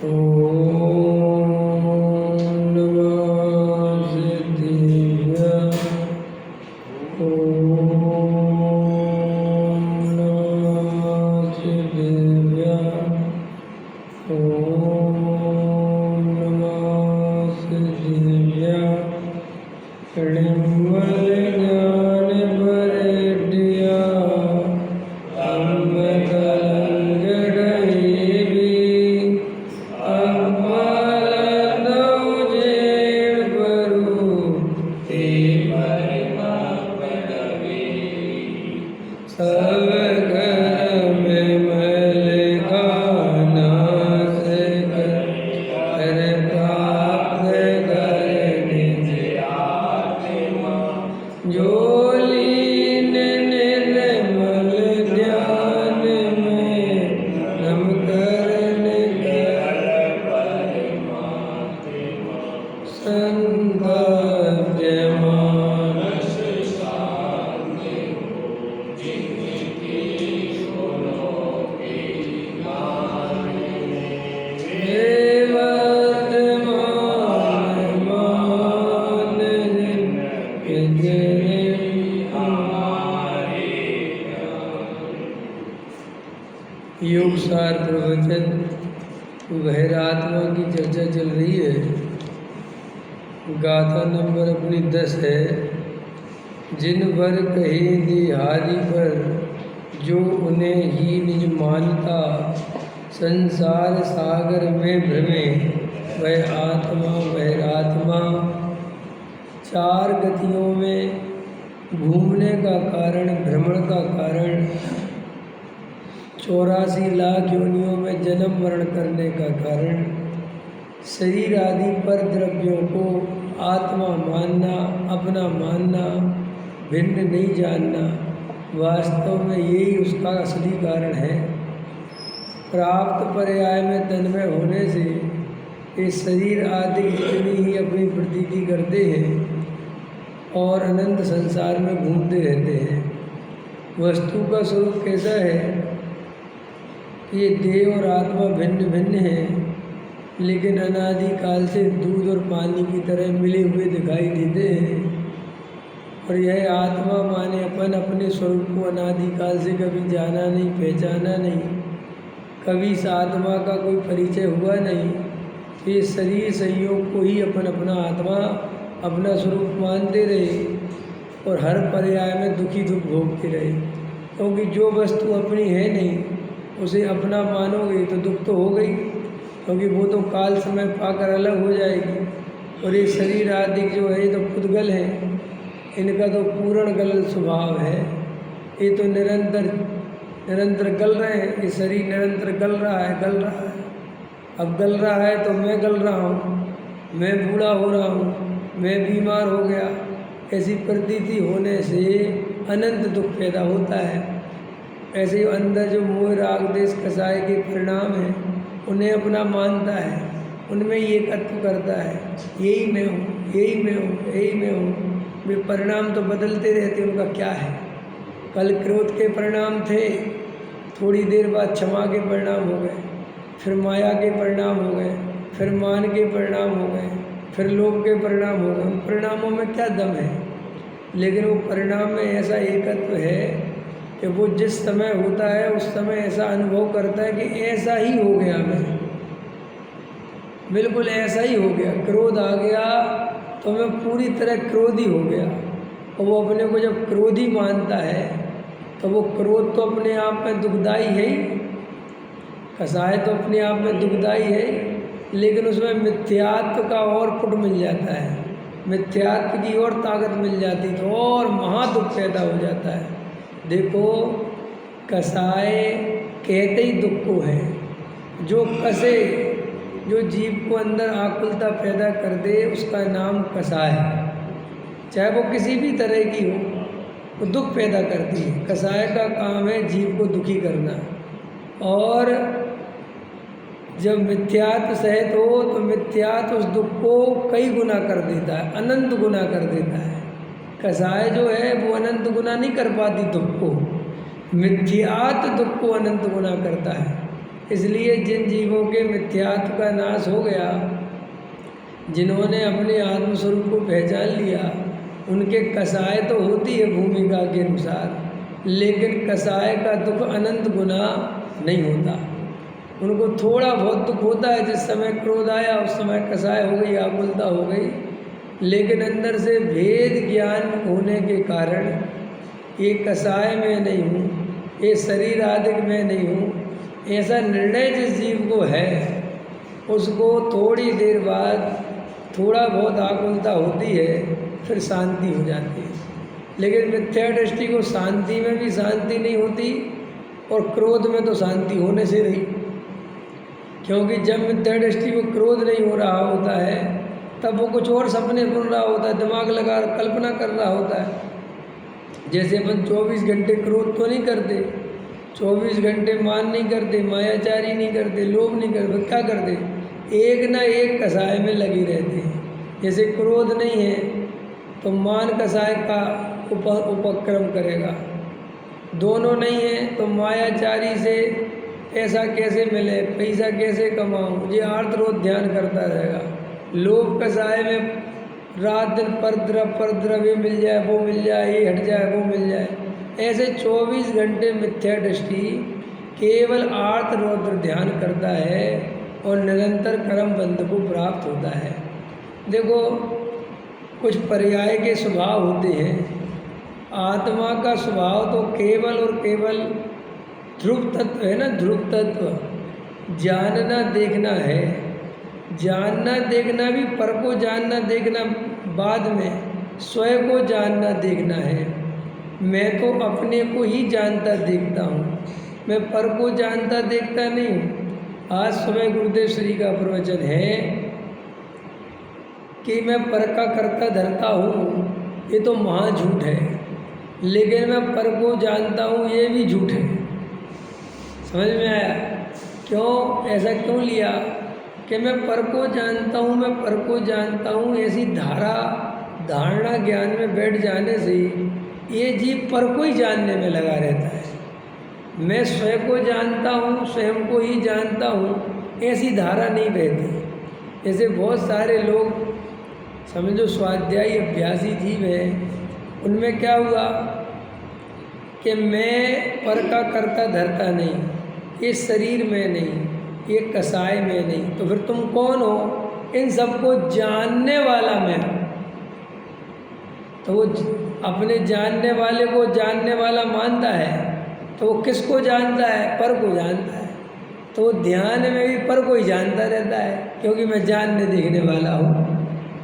ओम नमः सिद्धिभ्यः। ओम नमः सिद्धिभ्यः। ओम नमः सिद्धिभ्यः। निर्मल ज्ञान वरेड्या योग सार प्रवचन बहिरात्मा की चर्चा चल रही है। गाथा नंबर अपनी 10 है। जिन वर कहे देहादि पर जो उन्हें ही निज मानता, संसार सागर में भ्रमे वह आत्मा बहिरात्मा। चार गतियों में घूमने का कारण, भ्रमण का कारण, 84 लाख योनियों में जन्म मरण करने का कारण, शरीर आदि पर द्रव्यों को आत्मा मानना, अपना मानना, भिन्न नहीं जानना, वास्तव में यही उसका असली कारण है। प्राप्त पर्याय में तन्मय होने से ये शरीर आदि जितनी ही अपनी प्रतीति करते हैं और अनंत संसार में घूमते रहते हैं। वस्तु का स्वरूप कैसा है? ये देह और आत्मा भिन्न भिन्न हैं, लेकिन अनादि काल से दूध और पानी की तरह मिले हुए दिखाई देते हैं। और यह आत्मा माने अपन अपने स्वरूप को अनादि काल से कभी जाना नहीं, पहचाना नहीं, कभी इस आत्मा का कोई परिचय हुआ नहीं। तो ये शरीर संयोग को ही अपन अपना आत्मा, अपना स्वरूप मानते रहे और हर पर्याय में दुखी दुख भोगते रहे। क्योंकि जो वस्तु अपनी है नहीं, उसे अपना मानोगे तो दुख तो हो गई, क्योंकि वो तो काल समय पाकर अलग हो जाएगी। और ये शरीर आदि जो है ये तो पुद्गल है, इनका तो पूर्ण गल स्वभाव है। ये तो निरंतर गल रहे हैं। ये शरीर निरंतर गल रहा है। अब गल रहा है तो मैं गल रहा हूँ, मैं बूढ़ा हो रहा हूँ, मैं बीमार हो गया। ऐसी प्रतीति होने से अनंत दुख पैदा होता है। ऐसे ही अंदर जो मोह राग देश कसाय के परिणाम हैं, उन्हें अपना मानता है, उनमें ये एकत्व करता है, यही मैं हूँ, यही मैं हूँ, यही मैं हूँ। वे परिणाम तो बदलते रहते, उनका क्या है? कल क्रोध के परिणाम थे, थोड़ी देर बाद क्षमा के परिणाम हो गए, फिर माया के परिणाम हो गए, फिर मान के परिणाम हो गए, फिर लोभ के परिणाम हो गए। उन परिणामों में क्या दम है? लेकिन वो परिणाम में ऐसा एकत्व है कि वो जिस समय होता है उस समय ऐसा अनुभव करता है कि ऐसा ही हो गया, मैं बिल्कुल ऐसा ही हो गया। क्रोध आ गया तो मैं पूरी तरह क्रोधी हो गया। और वो अपने को जब क्रोधी मानता है तो वो क्रोध तो अपने आप में दुखदाई है ही, कसाय तो अपने आप में दुखदाई है, लेकिन उसमें मिथ्यात्व का और पुट मिल जाता है, मिथ्यात्व की और ताकत मिल जाती तो और महादुख पैदा हो जाता है। देखो, कसाय कहते ही दुख को है। जो कसे, जो जीव को अंदर आकुलता पैदा कर दे, उसका नाम कसाय है। चाहे वो किसी भी तरह की हो, वो दुख पैदा करती है। कसाय का काम है जीव को दुखी करना। और जब मिथ्यात्व सहित हो तो मिथ्यात्व उस दुख को कई गुना कर देता है, अनंत गुना कर देता है। कसाय जो है वो अनंत गुना नहीं कर पाती दुख को, मिथ्यात्व दुख को अनंत गुना करता है। इसलिए जिन जीवों के मिथ्यात्व का नाश हो गया, जिन्होंने अपने आत्मस्वरूप को पहचान लिया, उनके कसाय तो होती है भूमिका के अनुसार, लेकिन कसाय का दुख अनंत गुना नहीं होता। उनको थोड़ा बहुत दुख होता है, जिस समय क्रोध आया उस समय कसाय हो गई, आकुलता हो गई, लेकिन अंदर से भेद ज्ञान होने के कारण ये कसाय में नहीं हूँ, ये शरीर आदि में नहीं हूँ, ऐसा निर्णय जिस जीव को है, उसको थोड़ी देर बाद थोड़ा बहुत आकुलता होती है, फिर शांति हो जाती है। लेकिन मिथ्या दृष्टि को शांति में भी शांति नहीं होती और क्रोध में तो शांति होने से रही, क्योंकि जब मिथ्या दृष्टि को क्रोध नहीं हो रहा होता है तब वो कुछ और सपने बुन रहा होता है, दिमाग लगा कल्पना कर रहा होता है। जैसे अपन 24 घंटे क्रोध तो नहीं करते, 24 घंटे मान नहीं करते, मायाचारी नहीं करते, लोभ नहीं करते, क्या करते, एक ना एक कसाय में लगी रहते हैं। जैसे क्रोध नहीं है तो मान कसाय का उपक्रम करेगा, दोनों नहीं है तो मायाचारी से पैसा कैसे मिले, पैसा कैसे कमाऊँ, ये आर्तरोध ध्यान करता रहेगा। लोभ कसाय में रात दिन परद्रव्य ये मिल जाए, वो मिल जाए, ये हट जाए, वो मिल जाए, ऐसे 24 घंटे मिथ्या दृष्टि केवल आर्त रौद्र ध्यान करता है और निरंतर कर्म बंध को प्राप्त होता है। देखो, कुछ पर्याय के स्वभाव होते हैं। आत्मा का स्वभाव तो केवल और केवल ध्रुव तत्व है ना, ध्रुव तत्व। जानना देखना है, जानना देखना भी पर को जानना देखना बाद में, स्वयं को जानना देखना है। मैं तो अपने को ही जानता देखता हूँ, मैं पर को जानता देखता नहीं हूँ। आज सुबह गुरुदेव श्री का प्रवचन है कि मैं पर का करता धरता हूँ, ये तो महा झूठ है, लेकिन मैं पर को जानता हूँ, ये भी झूठ है। समझ में आया? क्यों ऐसा क्यों लिया कि मैं पर को जानता हूँ, मैं पर को जानता हूँ, ऐसी धारणा ज्ञान में बैठ जाने से ये जीव पर को ही जानने में लगा रहता है। मैं स्वयं को जानता हूँ, स्वयं को ही जानता हूँ, ऐसी धारा नहीं रहती। जैसे बहुत सारे लोग समझो स्वाध्यायी अभ्यासी जीव हैं, उनमें क्या हुआ कि मैं पर का करता धरता नहीं, ये शरीर में नहीं, ये कसाय में नहीं, तो फिर तुम कौन हो? इन सबको जानने वाला मैं हूँ। तो वो अपने जानने वाले को जानने वाला मानता है, तो वो किसको जानता है? पर को जानता है। तो वो ध्यान में भी पर को ही जानता रहता है, क्योंकि मैं जानने देखने वाला हूँ।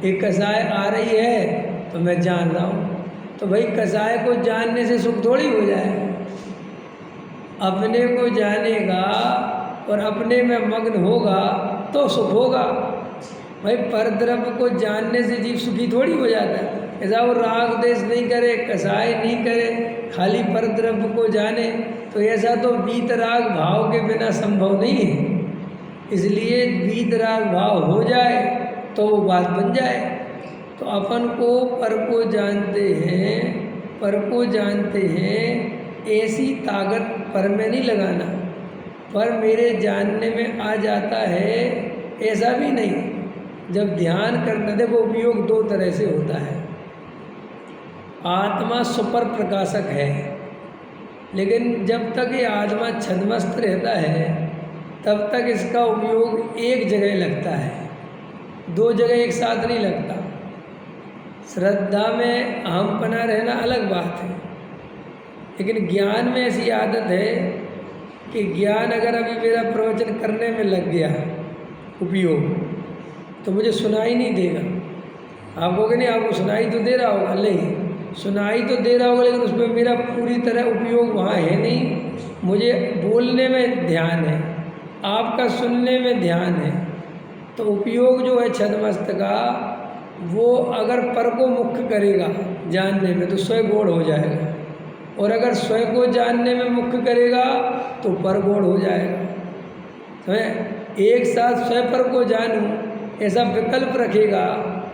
एक कसाय आ रही है तो मैं जान रहा हूँ, तो भाई कसाय को जानने से सुख थोड़ी हो जाए। अपने को जानेगा और अपने में मग्न होगा तो सुख होगा। भाई परद्रव्य को जानने से जीव सुखी थोड़ी हो जाता है। ऐसा वो राग देश नहीं करे, कसाय नहीं करे, खाली परद्रव्य को जाने, तो ऐसा तो वीतराग भाव के बिना संभव नहीं है। इसलिए वीतराग भाव हो जाए तो वो बात बन जाए। तो अपन को पर को जानते हैं, पर को जानते हैं, ऐसी ताकत पर में नहीं लगाना, पर मेरे जानने में आ जाता है, ऐसा भी नहीं। जब ध्यान करना, देखो उपयोग दो तरह से होता है। आत्मा सुपर प्रकाशक है, लेकिन जब तक ये आत्मा छद्मस्त रहता है तब तक इसका उपयोग एक जगह लगता है, दो जगह एक साथ नहीं लगता। श्रद्धा में अहमपना रहना अलग बात है, लेकिन ज्ञान में ऐसी आदत है कि ज्ञान अगर अभी मेरा प्रवचन करने में लग गया उपयोग, तो मुझे सुनाई नहीं देगा। आप कहोगे नहीं आपको सुनाई तो दे रहा होगा, नहीं सुनाई तो दे रहा होगा, लेकिन उसमें मेरा पूरी तरह उपयोग वहाँ है नहीं। मुझे बोलने में ध्यान है, आपका सुनने में ध्यान है। तो उपयोग जो है छद्मस्त का, वो अगर पर को मुख्य करेगा जानने में तो स्वयं गौड़ हो जाएगा, और अगर स्वयं को जानने में मुख्य करेगा तो पर गौड़ हो जाएगा। तो एक साथ स्वयं पर को जानूं ऐसा विकल्प रखेगा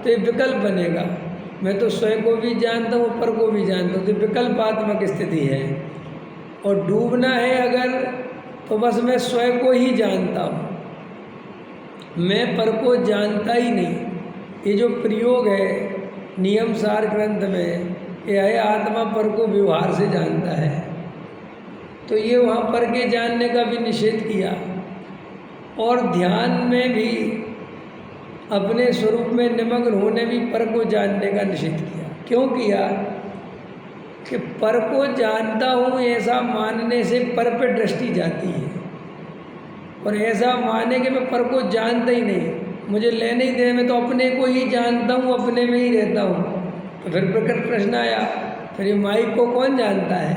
तो ये विकल्प बनेगा। मैं तो स्वयं को भी जानता हूँ, पर को भी जानता हूँ, तो विकल्पात्मक स्थिति है। और डूबना है अगर तो बस मैं स्वयं को ही जानता हूँ, मैं पर को जानता ही नहीं। ये जो प्रयोग है नियम सार ग्रंथ में, यह है आत्मा पर को व्यवहार से जानता है, तो ये वहाँ पर के जानने का भी निषेध किया। और ध्यान में भी अपने स्वरूप में निमग्न होने भी पर को जानने का निषेध किया। क्यों किया? कि पर को जानता हूँ ऐसा मानने से पर पे दृष्टि जाती है, और ऐसा माने कि मैं पर को जानता ही नहीं, मुझे लेने ही देने में तो अपने को ही जानता हूँ, अपने में ही रहता हूँ। तो फिर प्रकट प्रश्न आया, फिर ये माइक को कौन जानता है,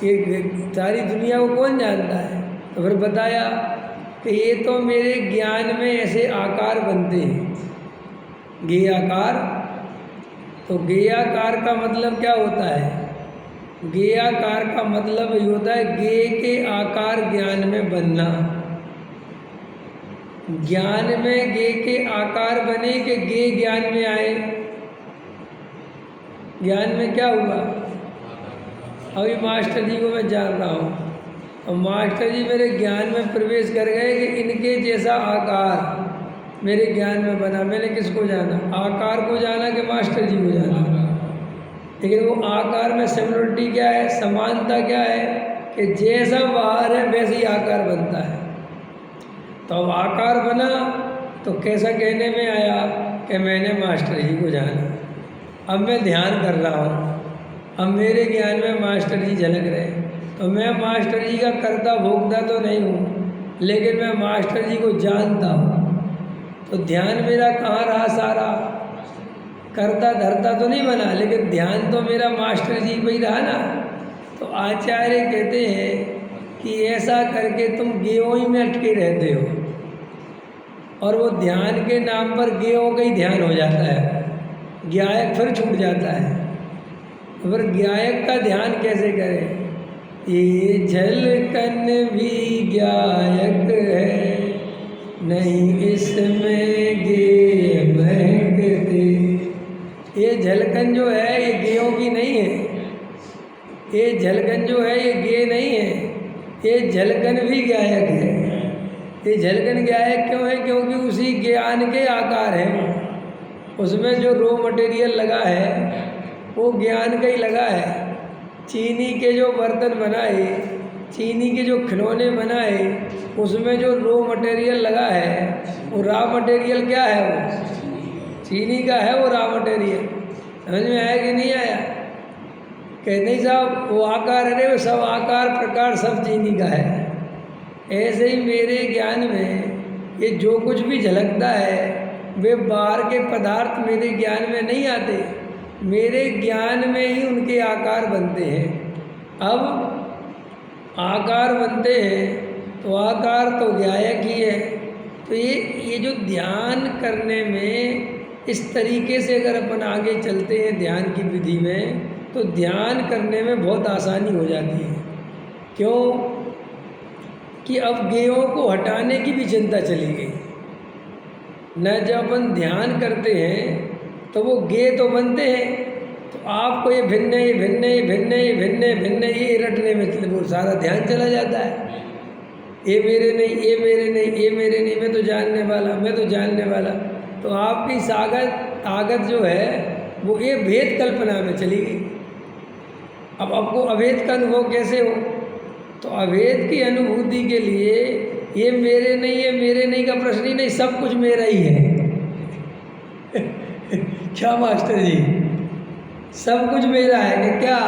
ये सारी दुनिया को कौन जानता है? तो फिर बताया कि ये तो मेरे ज्ञान में ऐसे आकार बनते हैं, गेय आकार। तो गेयाकार का मतलब क्या होता है? गेयाकार का मतलब ये होता है गेय के आकार ज्ञान में बनना। ज्ञान में गेय के आकार बने कि गेय ज्ञान में आए। ज्ञान में क्या हुआ? अभी मास्टर जी को मैं जान रहा हूँ, और मास्टर जी मेरे ज्ञान में प्रवेश कर गए कि इनके जैसा आकार मेरे ज्ञान में बना। मैंने किसको जाना? आकार को जाना कि मास्टर जी को जाना? लेकिन वो आकार में सिमिलरिटी क्या है, समानता क्या है कि जैसा बाहर है वैसे ही आकार बनता है। तो अब आकार बना तो कैसा कहने में आया कि मैंने मास्टर जी को जाना। अब मैं ध्यान कर रहा हूँ, अब मेरे ज्ञान में मास्टर जी झलक रहे, तो मैं मास्टर जी का कर्ता भोगता तो नहीं हूँ, लेकिन मैं मास्टर जी को जानता हूँ। तो ध्यान मेरा कहाँ रहा? सारा करता धरता तो नहीं बना, लेकिन ध्यान तो मेरा मास्टर जी पे ही रहा ना। तो आचार्य कहते हैं कि ऐसा करके तुम गेयों ही में अटके रहते हो, और वो ध्यान के नाम पर गेयों का ही ध्यान हो जाता है, ज्ञायक फिर छूट जाता है। फिर ज्ञायक का ध्यान कैसे करें? ये झलकन भी ज्ञायक है, नहीं इसमें गेय महकते। ये झलकन जो है ये गेयों की नहीं है, ये झलकन जो है ये गेय नहीं है, ये झलकन भी ज्ञायक है। ये झलकन ज्ञायक क्यों है? क्योंकि उसी ज्ञान के आकार हैं, उसमें जो रॉ मटेरियल लगा है वो ज्ञान का ही लगा है। चीनी के जो बर्तन बनाए, चीनी के जो खिलौने बनाए, उसमें जो रॉ मटेरियल लगा है वो रॉ मटेरियल क्या है? वो चीनी का है, वो रॉ मटेरियल। समझ में आया कि नहीं आया? कहते नहीं साहब वो आकार है, वो सब आकार प्रकार सब चीनी का है। ऐसे ही मेरे ज्ञान में ये जो कुछ भी झलकता है वे बाहर के पदार्थ मेरे ज्ञान में नहीं आते, मेरे ज्ञान में ही उनके आकार बनते हैं। अब आकार बनते हैं तो आकार तो ज्ञायक ही है। तो ये जो ध्यान करने में इस तरीके से अगर अपन आगे चलते हैं ध्यान की विधि में, तो ध्यान करने में बहुत आसानी हो जाती है। क्यों? कि अब गेयों को हटाने की भी चिंता चली गई न। जब अपन ध्यान करते हैं तो वो गेय तो बनते हैं, तो आपको ये भिन्न ये भिन्न ये भिन्न ये भिन्न भिन्न ये रटने में वो सारा ध्यान चला जाता है। ये मेरे नहीं, ये मेरे नहीं, ये मेरे नहीं, मैं तो जानने वाला, मैं तो जानने वाला। तो आपकी ताकत जो है वो ये भेद कल्पना में चली गई। अब आपको अभेद का अनुभव कैसे हो? तो अभेद की अनुभूति के लिए ये मेरे नहीं, ये मेरे नहीं का प्रश्न ही नहीं, सब कुछ मेरा ही है। क्या मास्टर जी? सब कुछ मेरा है कि क्या?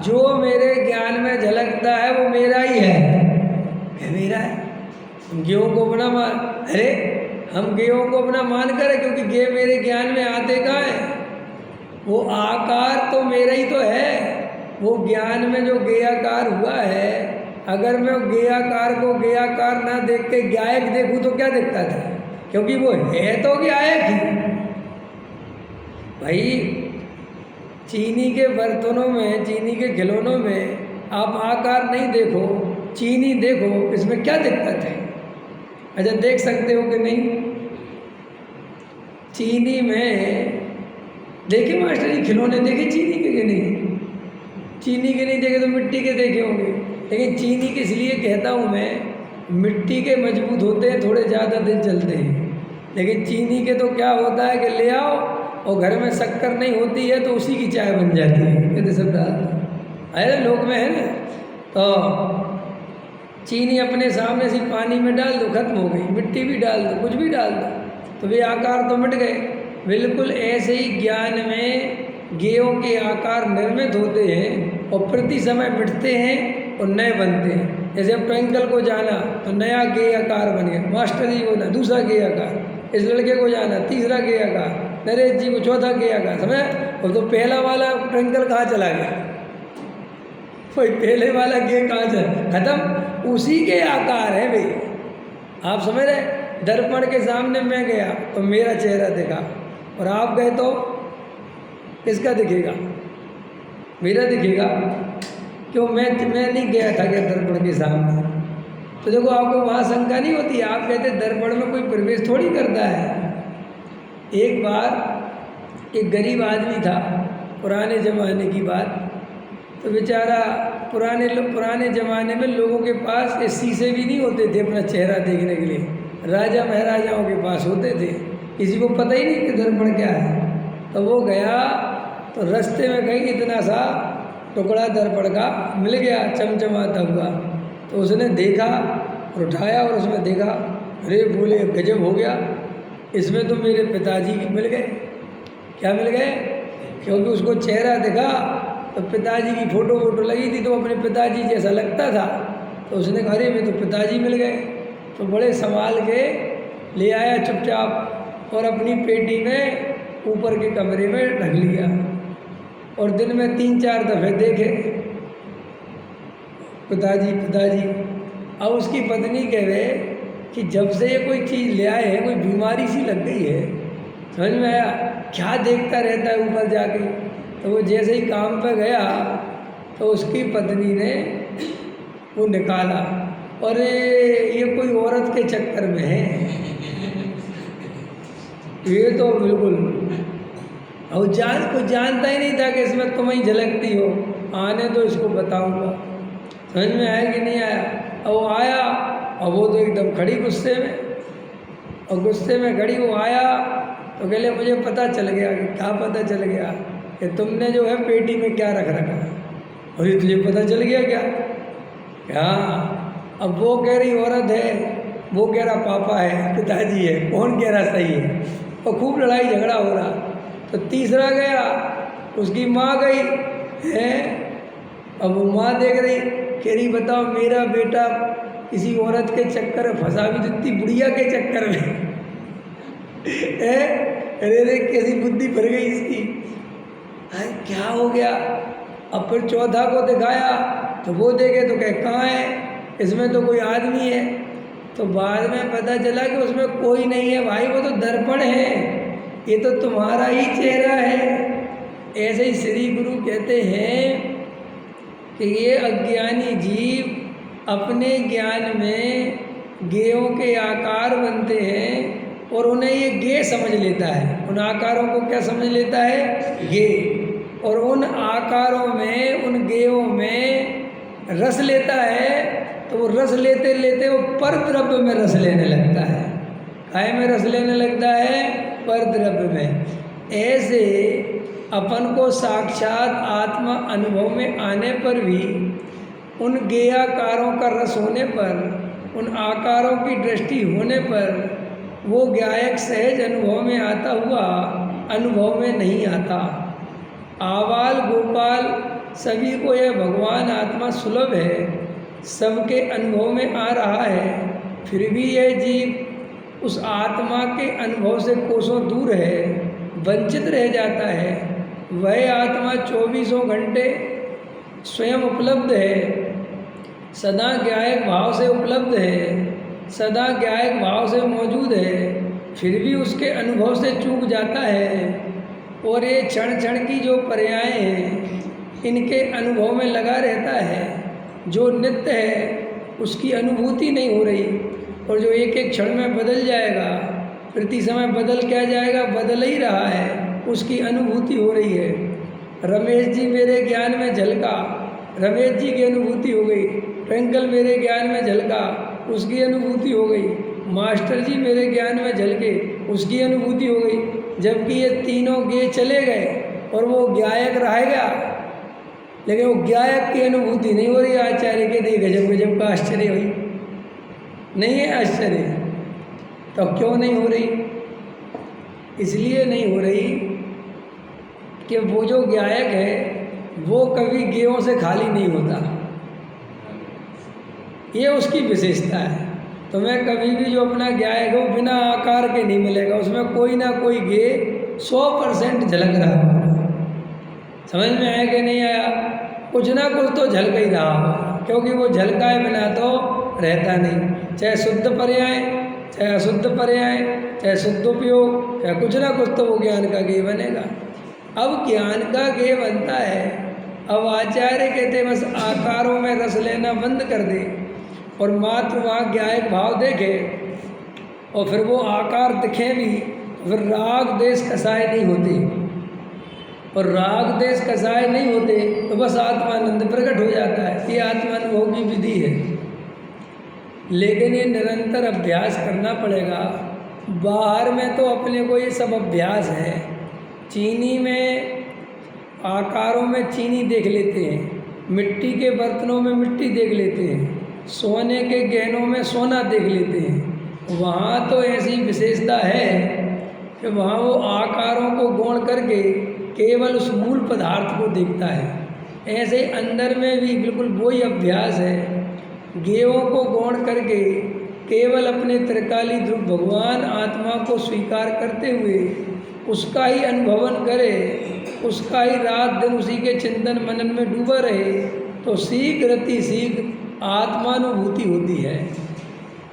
जो मेरे ज्ञान में झलकता है वो मेरा ही है, मेरा है। गेयों को अपना मान, अरे हम गेयों को अपना मान करें, क्योंकि गेय मेरे ज्ञान में आते कहाँ है? वो आकार तो मेरा ही तो है। वो ज्ञान में जो गेयाकार हुआ है, अगर मैं गेयाकार को गेयाकार ना देख के ज्ञायक देखूँ तो क्या दिक्कत है? क्योंकि वो है तो ज्ञायक ही। भाई चीनी के बर्तनों में, चीनी के खिलौनों में आप आकार नहीं देखो, चीनी देखो, इसमें क्या दिक्कत है? अच्छा देख सकते हो कि नहीं? चीनी में देखे मास्टर जी खिलौने देखे चीनी के नहीं? चीनी के नहीं देखे तो मिट्टी के देखे होंगे। लेकिन चीनी की इसलिए कहता हूँ मैं, मिट्टी के मजबूत होते हैं, थोड़े ज़्यादा दिन चलते हैं, लेकिन चीनी के तो क्या होता है कि ले आओ और घर में शक्कर नहीं होती है तो उसी की चाय बन जाती है, कहते सब डाल अरे लोग में है ना। तो चीनी अपने सामने से पानी में डाल दो, खत्म हो गई, मिट्टी भी डाल दो, कुछ भी डाल दो, तो वे आकार तो मिट गए। बिल्कुल ऐसे ही ज्ञान में गेयों के आकार निर्मित होते हैं और प्रति समय मिटते हैं और नए बनते हैं। जैसे अब ट्विंकल को जाना तो नया गेय आकार बन गया, मास्टर जी को ना दूसरा गेय आकार, इस लड़के को जाना तीसरा गेय आकार, नरेश जी को चौथा गेय आकार, समझे। और तो पहला वाला ट्विंकल कहाँ चला गया, कोई पहले वाला गेय कहाँ चला, खत्म, उसी के आकार है भाई। आप समझ रहे, दर्पण के सामने मैं गया तो मेरा चेहरा देखा और आप गए तो किसका दिखेगा, मेरा दिखेगा। क्यों, मैं नहीं गया था क्या दर्पण के सामने, तो देखो आपको वहाँ शंका नहीं होती। आप कहते दर्पण में कोई प्रवेश थोड़ी करता है। एक बार एक गरीब आदमी था, पुराने ज़माने की बात, तो बेचारा पुराने ज़माने में लोगों के पास ये शीशे भी नहीं होते थे अपना चेहरा देखने के लिए, राजा महाराजाओं के पास होते थे, किसी को पता ही नहीं कि दर्पण क्या है। तो वो गया तो रास्ते में कहीं इतना सा टुकड़ा दर्पण का मिल गया चमचमाता हुआ, तो उसने देखा और उठाया और उसमें देखा, अरे बोले गजब हो गया, इसमें तो मेरे पिताजी मिल गए। क्या मिल गए, क्योंकि उसको चेहरा देखा तो पिताजी की फोटो लगी थी तो अपने पिताजी जैसा लगता था, तो उसने कहा अरे मैं तो पिताजी मिल गए। तो बड़े संभाल के ले आया चुपचाप और अपनी पेटी में ऊपर के कमरे में रख लिया और दिन में 3-4 दफ़े देखे पिताजी। अब उसकी पत्नी कह रहे कि जब से ये कोई चीज़ ले आए हैं कोई बीमारी सी लग गई है, समझ में आया, क्या देखता रहता है ऊपर जाके। तो वो जैसे ही काम पे गया तो उसकी पत्नी ने वो निकाला, और ये कोई औरत के चक्कर में है, ये तो बिल्कुल, और कुछ जानता ही नहीं था कि इसमें तुम ही झलकती हो, आने तो इसको बताऊंगा। समझ में आया कि नहीं आया। और वो आया और वो तो एकदम खड़ी गुस्से में, और गुस्से में खड़ी वो आया तो कहले मुझे पता चल गया। कि क्या पता चल गया, कि तुमने जो है पेटी में क्या रख रखा। और ये तुझे पता चल गया क्या। अब वो कह रही औरत है, वो कह रहा पापा है, पिताजी है, कौन कह रहा सही है, और खूब लड़ाई झगड़ा हो रहा। तो तीसरा गया, उसकी माँ गई है, अब वो माँ देख रही, कह रही बताओ मेरा बेटा किसी औरत के चक्कर में फंसा भी, तो इतनी बुढ़िया के चक्कर में अरे कैसी बुद्धि भर गई इसकी, क्या हो गया। अब फिर चौथा को दिखाया तो वो देखे तो कहे कहाँ है, इसमें तो कोई आदमी है। तो बाद में पता चला कि उसमें कोई नहीं है भाई, वो तो दर्पण है, ये तो तुम्हारा ही चेहरा है। ऐसे ही श्री गुरु कहते हैं कि ये अज्ञानी जीव अपने ज्ञान में गेयों के आकार बनते हैं और उन्हें ये गे समझ लेता है। उन आकारों को क्या समझ लेता है, गे, और उन आकारों में, उन गेयों में रस लेता है। तो वो रस लेते लेते वो पर द्रव्य में रस लेने लगता है। काय में रस लेने लगता है, पर द्रव्य में। ऐसे अपन को साक्षात आत्मा अनुभव में आने पर भी उन गेयाकारों का रस होने पर, उन आकारों की दृष्टि होने पर वो ज्ञायक सहज अनुभव में आता हुआ अनुभव में नहीं आता। आबाल गोपाल सभी को यह भगवान आत्मा सुलभ है, सबके अनुभव में आ रहा है, फिर भी यह जीव उस आत्मा के अनुभव से कोसों दूर है, वंचित रह जाता है। वह आत्मा 24 घंटे स्वयं उपलब्ध है, सदा ज्ञायक भाव से उपलब्ध है, सदा ज्ञायक भाव से मौजूद है, फिर भी उसके अनुभव से चूक जाता है। और ये क्षण क्षण की जो पर्याय हैं, इनके अनुभव में लगा रहता है। जो नित्य है उसकी अनुभूति नहीं हो रही, और जो एक एक क्षण में बदल जाएगा, प्रति समय बदल क्या जाएगा, बदल ही रहा है, उसकी अनुभूति हो रही है। रमेश जी मेरे ज्ञान में झलका, रमेश जी की अनुभूति हो गई, ट्विंकल मेरे ज्ञान में झलका, उसकी अनुभूति हो गई। मास्टर जी मेरे ज्ञान में झलके, उसकी अनुभूति हो गई। जबकि ये तीनों गे चले गए और वो गायक रह गया, लेकिन वो गायक की अनुभूति नहीं हो रही। आचार्य के दे गजब गजब का आश्चर्य हुई, नहीं है आश्चर्य? तो क्यों नहीं हो रही? इसलिए नहीं हो रही कि वो जो गायक है वो कभी गेयों से खाली नहीं होता, ये उसकी विशेषता है। तो मैं कभी भी जो अपना गायक हो बिना आकार के नहीं मिलेगा, उसमें कोई ना कोई गे 100% झलक रहा होगा। समझ में आया कि नहीं आया? कुछ ना कुछ तो झलक ही रहा होगा, क्योंकि वो झलकाए बिना तो रहता नहीं। चाहे शुद्ध पर्याय, चाहे अशुद्ध पर्याय, चाहे शुद्ध उपयोग, चाहे कुछ ना कुछ तो वो ज्ञान का गे बनेगा। अब ज्ञान का गे बनता है। अब आचार्य कहते बस आकारों में रस लेना बंद कर दे और मात्र वहाँ गायक भाव देखे, और फिर वो आकार दिखे भी, फिर राग देश कसाय नहीं होते। और राग देश कसाय नहीं होते तो बस आत्मानंद प्रकट हो जाता है। ये आत्मानुभव की विधि है, लेकिन ये निरंतर अभ्यास करना पड़ेगा। बाहर में तो अपने को ये सब अभ्यास है। चीनी में आकारों में चीनी देख लेते हैं, मिट्टी के बर्तनों में मिट्टी देख लेते हैं, सोने के गहनों में सोना देख लेते हैं। वहाँ तो ऐसी विशेषता है कि वहाँ वो आकारों को गौण करके केवल उस मूल पदार्थ को देखता है। ऐसे अंदर में भी बिल्कुल वही अभ्यास है। गेयों को गौण करके केवल अपने त्रिकाली ध्रुव भगवान आत्मा को स्वीकार करते हुए उसका ही अनुभवन करे, उसका ही रात दिन उसी के चिंतन मनन में डूबा रहे, तो शीघ्र अति शीघ्र आत्मानुभूति होती है।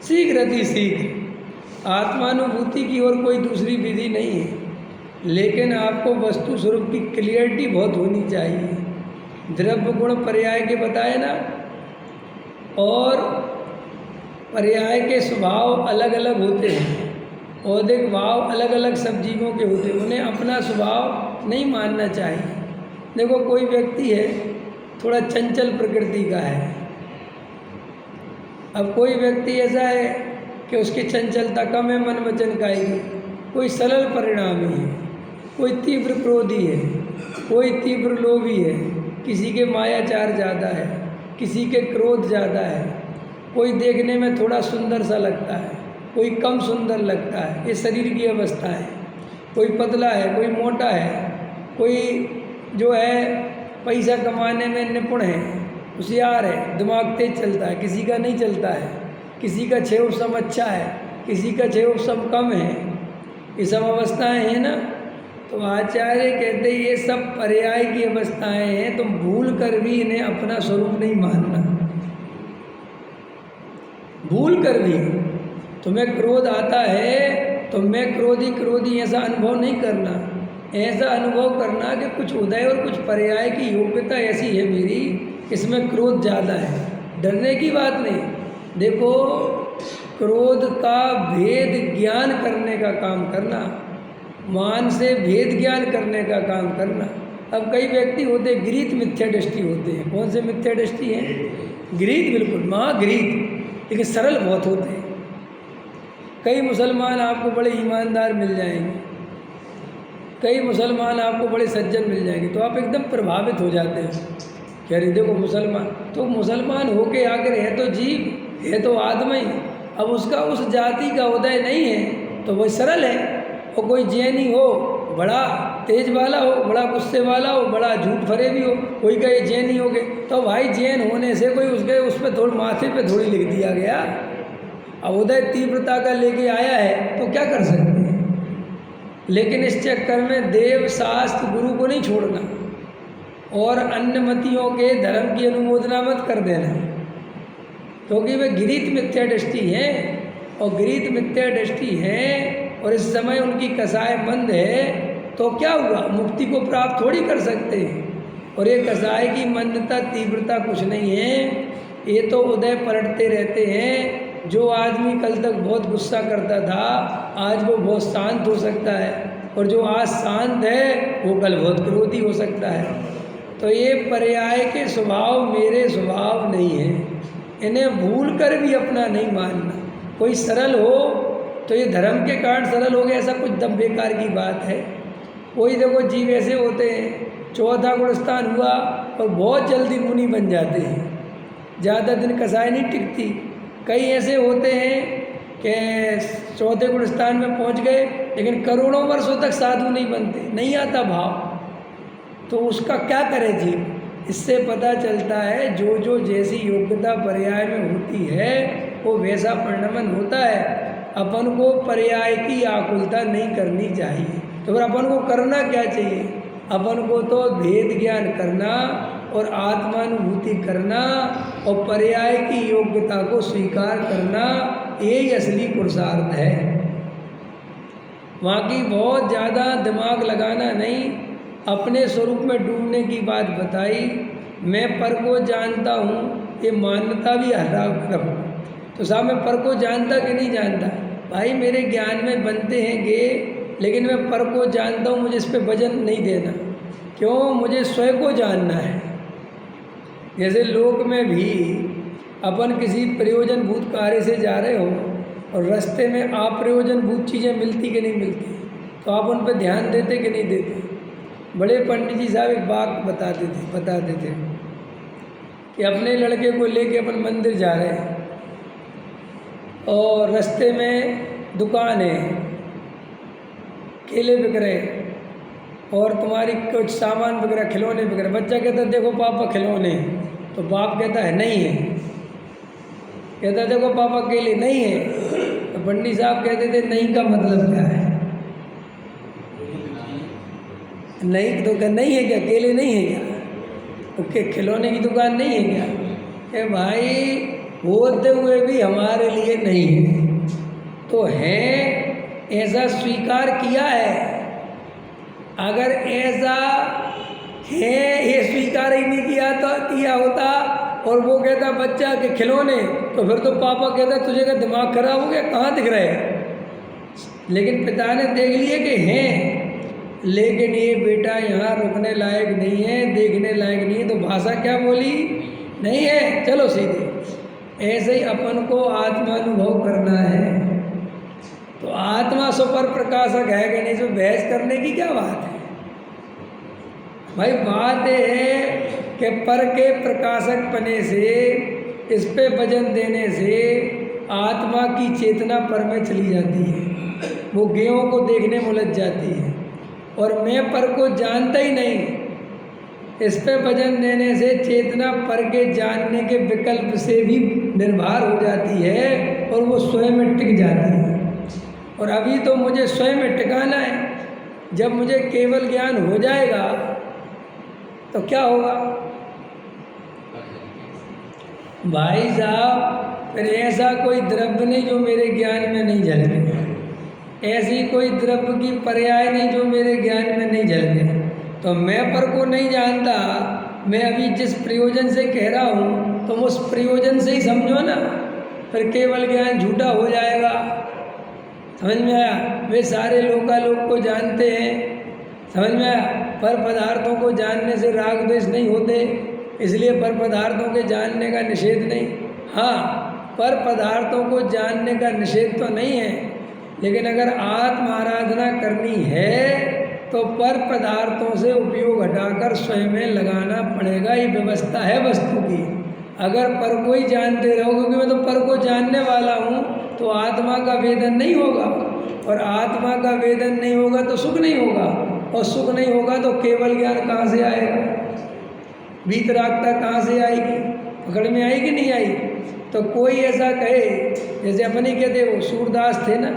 शीघ्र अति शीघ्र आत्मानुभूति की और कोई दूसरी विधि नहीं है। लेकिन आपको वस्तु स्वरूप की क्लियरिटी बहुत होनी चाहिए। द्रव्य गुण पर्याय के बताए ना, और पर्याय के स्वभाव अलग अलग होते हैं। औदिक भाव अलग अलग सब जीवों के होते हैं, उन्हें अपना स्वभाव नहीं मानना चाहिए। देखो कोई व्यक्ति है थोड़ा चंचल प्रकृति का है, अब कोई व्यक्ति ऐसा है कि उसकी चंचलता कम है, मन वचन कायी, कोई सरल परिणामी है, कोई तीव्र क्रोधी है, कोई तीव्र लोभी है, किसी के मायाचार ज़्यादा है, किसी के क्रोध ज़्यादा है, कोई देखने में थोड़ा सुंदर सा लगता है, कोई कम सुंदर लगता है। ये शरीर की अवस्था है। कोई पतला है, कोई मोटा है, कोई जो है पैसा कमाने में निपुण है, होशियार है, दिमाग तेज चलता है, किसी का नहीं चलता है, किसी का क्षय उपशम अच्छा है, किसी का क्षय उपशम कम है। ये सब अवस्थाएं हैं ना। तो आचार्य कहते ये सब पर्याय की अवस्थाएं हैं, तुम भूल कर भी इन्हें अपना स्वरूप नहीं मानना। भूल कर भी तुम्हें क्रोध आता है तो मैं क्रोधी ऐसा अनुभव नहीं करना। ऐसा अनुभव करना कि कुछ उदय और कुछ पर्याय की योग्यता ऐसी है मेरी, इसमें क्रोध ज़्यादा है। डरने की बात नहीं। देखो क्रोध का भेद ज्ञान करने का काम करना, मान से भेद ज्ञान करने का काम करना। अब कई व्यक्ति होते गृहीत मिथ्या दृष्टि होते हैं। कौन से मिथ्या दृष्टि है? गृहीत, बिल्कुल महागृहीत, लेकिन सरल बहुत होते हैं। कई मुसलमान आपको बड़े ईमानदार मिल जाएंगे, कई मुसलमान आपको बड़े सज्जन मिल जाएंगे, तो आप एकदम प्रभावित हो जाते हैं कि अरे देखो मुसलमान, तो मुसलमान होके आकर है तो जीव, है तो आदमी, अब उसका उस जाति का उदय नहीं है तो वह सरल है। और कोई जैनी हो, बड़ा तेज वाला हो, बड़ा गुस्से वाला हो, बड़ा झूठ फरेबी हो, कोई कहे जैनी हो गए, तो भाई जैन होने से कोई उसके उस पर थोड़ी माथे पे थोड़ी लिख दिया गया। अब उदय तीव्रता का लेके आया है तो क्या कर सकते हैं। लेकिन इस चक्कर में देव शास्त्र गुरु को नहीं छोड़ना और अन्य मतियों के धर्म की अनुमोदना मत कर देना, क्योंकि वे गृहीत मिथ्या दृष्टि है। और गृहीत मिथ्या दृष्टि है और इस समय उनकी कसाय मंद है, तो क्या हुआ, मुक्ति को प्राप्त थोड़ी कर सकते हैं। और ये कसाय की मंदता तीव्रता कुछ नहीं है, ये तो उदय पलटते रहते हैं। जो आदमी कल तक बहुत गुस्सा करता था आज वो बहुत शांत हो सकता है, और जो आज शांत है वो कल बहुत क्रोधी हो सकता है। तो ये पर्याय के स्वभाव मेरे स्वभाव नहीं है, इन्हें भूल कर भी अपना नहीं मानना। कोई सरल हो तो ये धर्म के कारण सरल हो गया, ऐसा कुछ दम बेकार की बात है। कोई देखो जीव ऐसे होते हैं, चौथा गुणस्थान हुआ और बहुत जल्दी मुनि बन जाते हैं, ज़्यादा दिन कसाई नहीं टिकती। कई ऐसे होते हैं कि चौथे गुणस्थान में पहुंच गए लेकिन करोड़ों वर्षों तक साधु नहीं बनते, नहीं आता भाव, तो उसका क्या करे जीव। इससे पता चलता है जो जो जैसी योग्यता पर्याय में होती है वो वैसा परिणमन होता है। अपन को पर्याय की आकुलता नहीं करनी चाहिए। तो फिर अपन को करना क्या चाहिए? अपन को तो भेद ज्ञान करना और आत्मानुभूति करना और पर्याय की योग्यता को स्वीकार करना, यही असली पुरुषार्थ है। बाकी बहुत ज़्यादा दिमाग लगाना नहीं, अपने स्वरूप में डूबने की बात बताई। मैं पर को जानता हूँ, ये मान्यता भी हटा रखो। तो साहब मैं पर को जानता कि नहीं जानता? भाई मेरे ज्ञान में बनते हैं गे, लेकिन मैं पर को जानता हूँ, मुझे इस पर वजन नहीं देना। क्यों? मुझे स्वयं को जानना है। जैसे लोक में भी अपन किसी प्रयोजनभूत कार्य से जा रहे हो और रास्ते में अप्रयोजनभूत चीज़ें मिलती कि नहीं मिलती, तो आप उन पर ध्यान देते कि नहीं देते? बड़े पंडित जी साहब एक बात बताते थे कि अपने लड़के को लेके अपन मंदिर जा रहे हैं और रास्ते में दुकान है, केले बिक रहे और तुम्हारी कुछ सामान बिक रहा, खिलौने बिक रहे। बच्चा कहता है देखो पापा खिलौने, तो बाप कहता है नहीं है, कहता है देखो पापा केले, नहीं है। तो पंडित साहब कहते थे नहीं का मतलब क्या है? नहीं तो क्या नहीं है क्या? केले नहीं है क्या? ओके, खिलौने की दुकान नहीं है क्या? कि भाई होते हुए भी हमारे लिए नहीं है, तो है ऐसा स्वीकार किया है। अगर ऐसा है ये स्वीकार ही नहीं किया होता और वो कहता बच्चा के खिलौने, तो फिर तो पापा कहता तुझे का दिमाग खराब हो गया, कहाँ दिख रहे हैं। लेकिन पिता ने देख लिए कि हैं, लेकिन ये बेटा यहाँ रुकने लायक नहीं है, देखने लायक नहीं है, तो भाषा क्या बोली? नहीं है, चलो सीधे। ऐसे ही अपन को आत्मानुभव करना है। तो आत्मा सुपर प्रकाशक है कि नहीं, तो बहस करने की क्या बात है भाई? बात है कि पर के प्रकाशक पने से, इस पे वजन देने से आत्मा की चेतना पर में चली जाती है, वो गेहूं को देखने में उलझ जाती है और मैं पर को जानता ही नहीं। इस पे वजन देने से चेतना पर के जानने के विकल्प से भी निर्भर हो जाती है और वो स्वयं में टिक जाती है। और अभी तो मुझे स्वयं में टिकाना है। जब मुझे केवल ज्ञान हो जाएगा तो क्या होगा भाई साहब? फिर ऐसा कोई द्रव्य नहीं जो मेरे ज्ञान में नहीं झलके, ऐसी कोई द्रव्य की पर्याय नहीं जो मेरे ज्ञान में नहीं झलके। तो मैं पर को नहीं जानता, मैं अभी जिस प्रयोजन से कह रहा हूँ तुम उस प्रयोजन से ही समझो ना, फिर केवल ज्ञान झूठा हो जाएगा। समझ में आया? वे सारे लोकालोक को जानते हैं, समझ में आया? पर पदार्थों को जानने से राग द्वेष नहीं होते, इसलिए पर पदार्थों के जानने का निषेध नहीं। हाँ, पर पदार्थों को जानने का निषेध तो नहीं है, लेकिन अगर आत्म आराधना करनी है तो पर पदार्थों से उपयोग हटाकर स्वयं में लगाना पड़ेगा। ये व्यवस्था है वस्तु की। अगर पर को ही जानते रहो, क्योंकि मैं तो पर को जानने वाला हूँ, तो आत्मा का वेदन नहीं होगा, और आत्मा का वेदन नहीं होगा तो सुख नहीं होगा, और सुख नहीं होगा तो केवल ज्ञान कहाँ से आएगा? वीतरागता कहाँ से आएगी? पकड़ में आएगी नहीं आई? तो कोई ऐसा कहे, जैसे अपन ही कहते वो सूरदास थे ना,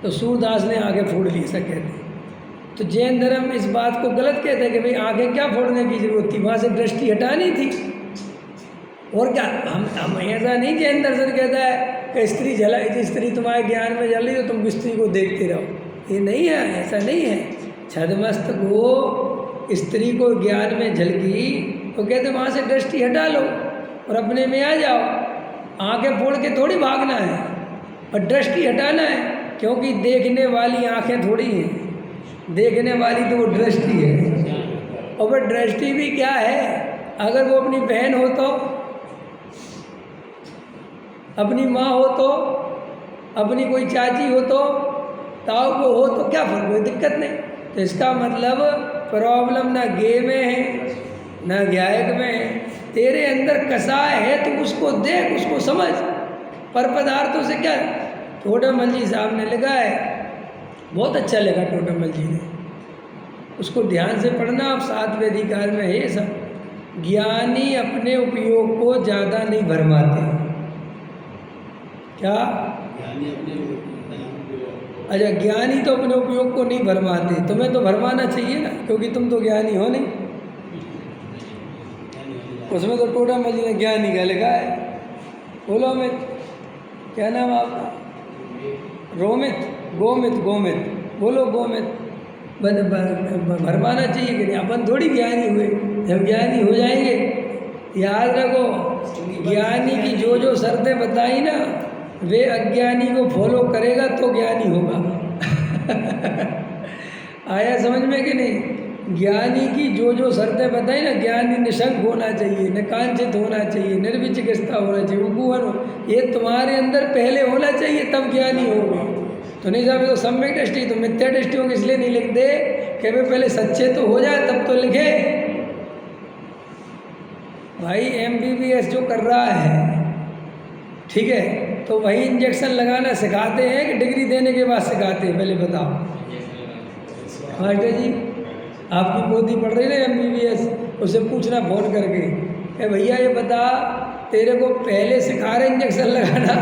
तो सूरदास ने आंखें फोड़ ली, ऐसा कहते। तो जैन धर्म इस बात को गलत कहते हैं कि भाई आंखें क्या फोड़ने की जरूरत थी, वहाँ से दृष्टि हटानी थी। और क्या हम ऐसा नहीं, जैन दर्शन कहता है कि स्त्री तुम्हारे ज्ञान में जल रही तो तुम स्त्री को देखते रहो। ये नहीं है, ऐसा नहीं है। छदमस्त को स्त्री को ज्ञान में झलकी तो कहते वहाँ से दृष्टि हटा लो और अपने में आ जाओ। आंखें फोड़ के थोड़ी भागना है और दृष्टि हटाना है, क्योंकि देखने वाली आंखें थोड़ी हैं, देखने वाली तो वो दृष्टि है। और वह दृष्टि भी क्या है? अगर वो अपनी बहन हो तो अपनी माँ हो तो, अपनी कोई चाची हो तो, ताऊ को हो तो क्या फर्क, कोई दिक्कत नहीं। तो इसका मतलब प्रॉब्लम ना गे में है ना गायक में है, तेरे अंदर कसाय है तो उसको देख, उसको समझ। पर पदार्थों से क्या। टोडरमल जी साहब ने लिखा है, बहुत अच्छा लिखा टोडरमल जी ने, उसको ध्यान से पढ़ना आप, 7वें अधिकार में है ये सब। ज्ञानी अपने उपयोग को ज़्यादा नहीं भरमाते। क्या? अच्छा, ज्ञानी तो अपने उपयोग को नहीं भरमाते, तुम्हें तो भरमाना चाहिए ना, क्योंकि तुम तो ज्ञानी हो नहीं। उसमें तो टोडरमल जी ने ज्ञानी का लिखा है। बोलो अमित, क्या नाम आपका? रोमित, गोमित, गोमित, बोलो गोमित। भरमाना चाहिए कि नहीं? अपन थोड़ी ज्ञानी हुए, जब ज्ञानी हो जाएंगे, याद रखो, ज्ञानी की जो जो शर्तें बताई ना, वे अज्ञानी को फॉलो करेगा तो ज्ञानी होगा। आया समझ में कि नहीं? ज्ञानी की जो जो शर्तें बताई ना, ज्ञानी निशंक होना चाहिए, निकांचित होना चाहिए, निर्विचिकित्सा होना चाहिए, उपवन हो, ये तुम्हारे अंदर पहले होना चाहिए, तब ज्ञानी होगा। तो नहीं साहब, तो सम्यक दृष्टि, तो मिथ्या दृष्टियों को इसलिए नहीं लिखते कि वे पहले सच्चे तो हो जाए तब तो लिखे। भाई MBBS जो कर रहा है, ठीक है, तो वही इंजेक्शन लगाना सिखाते हैं कि डिग्री देने के बाद सिखाते हैं? पहले बताओ मास्टर जी। आपकी पोती पढ़ रही ना MBBS, उससे पूछना फोन करके कि भैया ये बता, तेरे को पहले सिखा रहे इंजेक्शन लगाना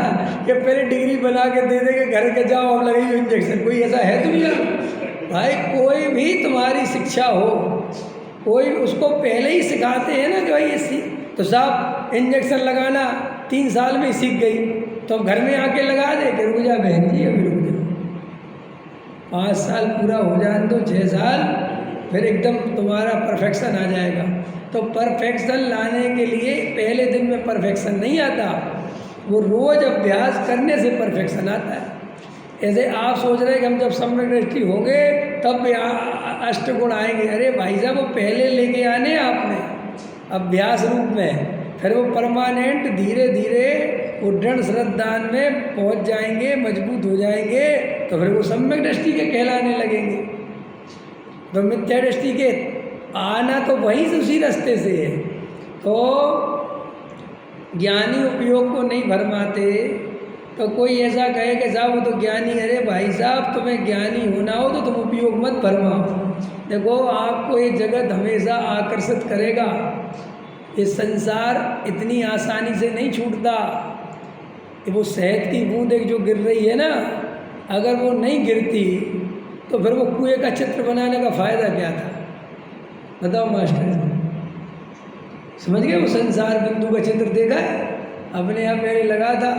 कि पहले डिग्री बना के दे दे के घर के जाओ अब लगाइए इंजेक्शन? कोई ऐसा है दुनिया? भाई कोई भी तुम्हारी शिक्षा हो, कोई उसको पहले ही सिखाते हैं ना कि भाई ये तो साहब इंजेक्शन लगाना 3 साल में ही सीख गई, तो अब घर में आके लगा दे कि रुक जा बहन जी, अभी रुक जा, 5 साल पूरा हो जाए तो 6 साल, फिर एकदम तुम्हारा परफेक्शन आ जाएगा। तो परफेक्शन लाने के लिए पहले दिन में परफेक्शन नहीं आता, वो रोज़ अभ्यास करने से परफेक्शन आता है। ऐसे आप सोच रहे हैं कि हम जब सम्यक दृष्टि होंगे तब अष्टगुण आएंगे। अरे भाई साहब, वो पहले लेके आने आपने अभ्यास रूप में, फिर वो परमानेंट धीरे धीरे वो दृढ़ श्रद्धान में पहुंच जाएंगे, मजबूत हो जाएंगे, तो फिर वो सम्यक दृष्टि के कहलाने लगेंगे। तो मिथ्या दृष्टि के आना तो वहीं से उसी रास्ते से है। तो ज्ञानी उपयोग को नहीं भरमाते। तो कोई ऐसा कहे कि साहब वो तो ज्ञानी, अरे भाई साहब तुम्हें ज्ञानी होना हो तो तुम उपयोग मत भरमाओ। देखो, आपको ये जगत हमेशा आकर्षित करेगा, ये संसार इतनी आसानी से नहीं छूटता। वो शहद की बूंद एक जो गिर रही है ना, अगर वो नहीं गिरती तो फिर वो कुएं का चित्र बनाने का फ़ायदा क्या था? बताओ मास्टर, समझ गए? वो संसार बिंदु का चित्र देखा है? अपने आप मेरे लगा था,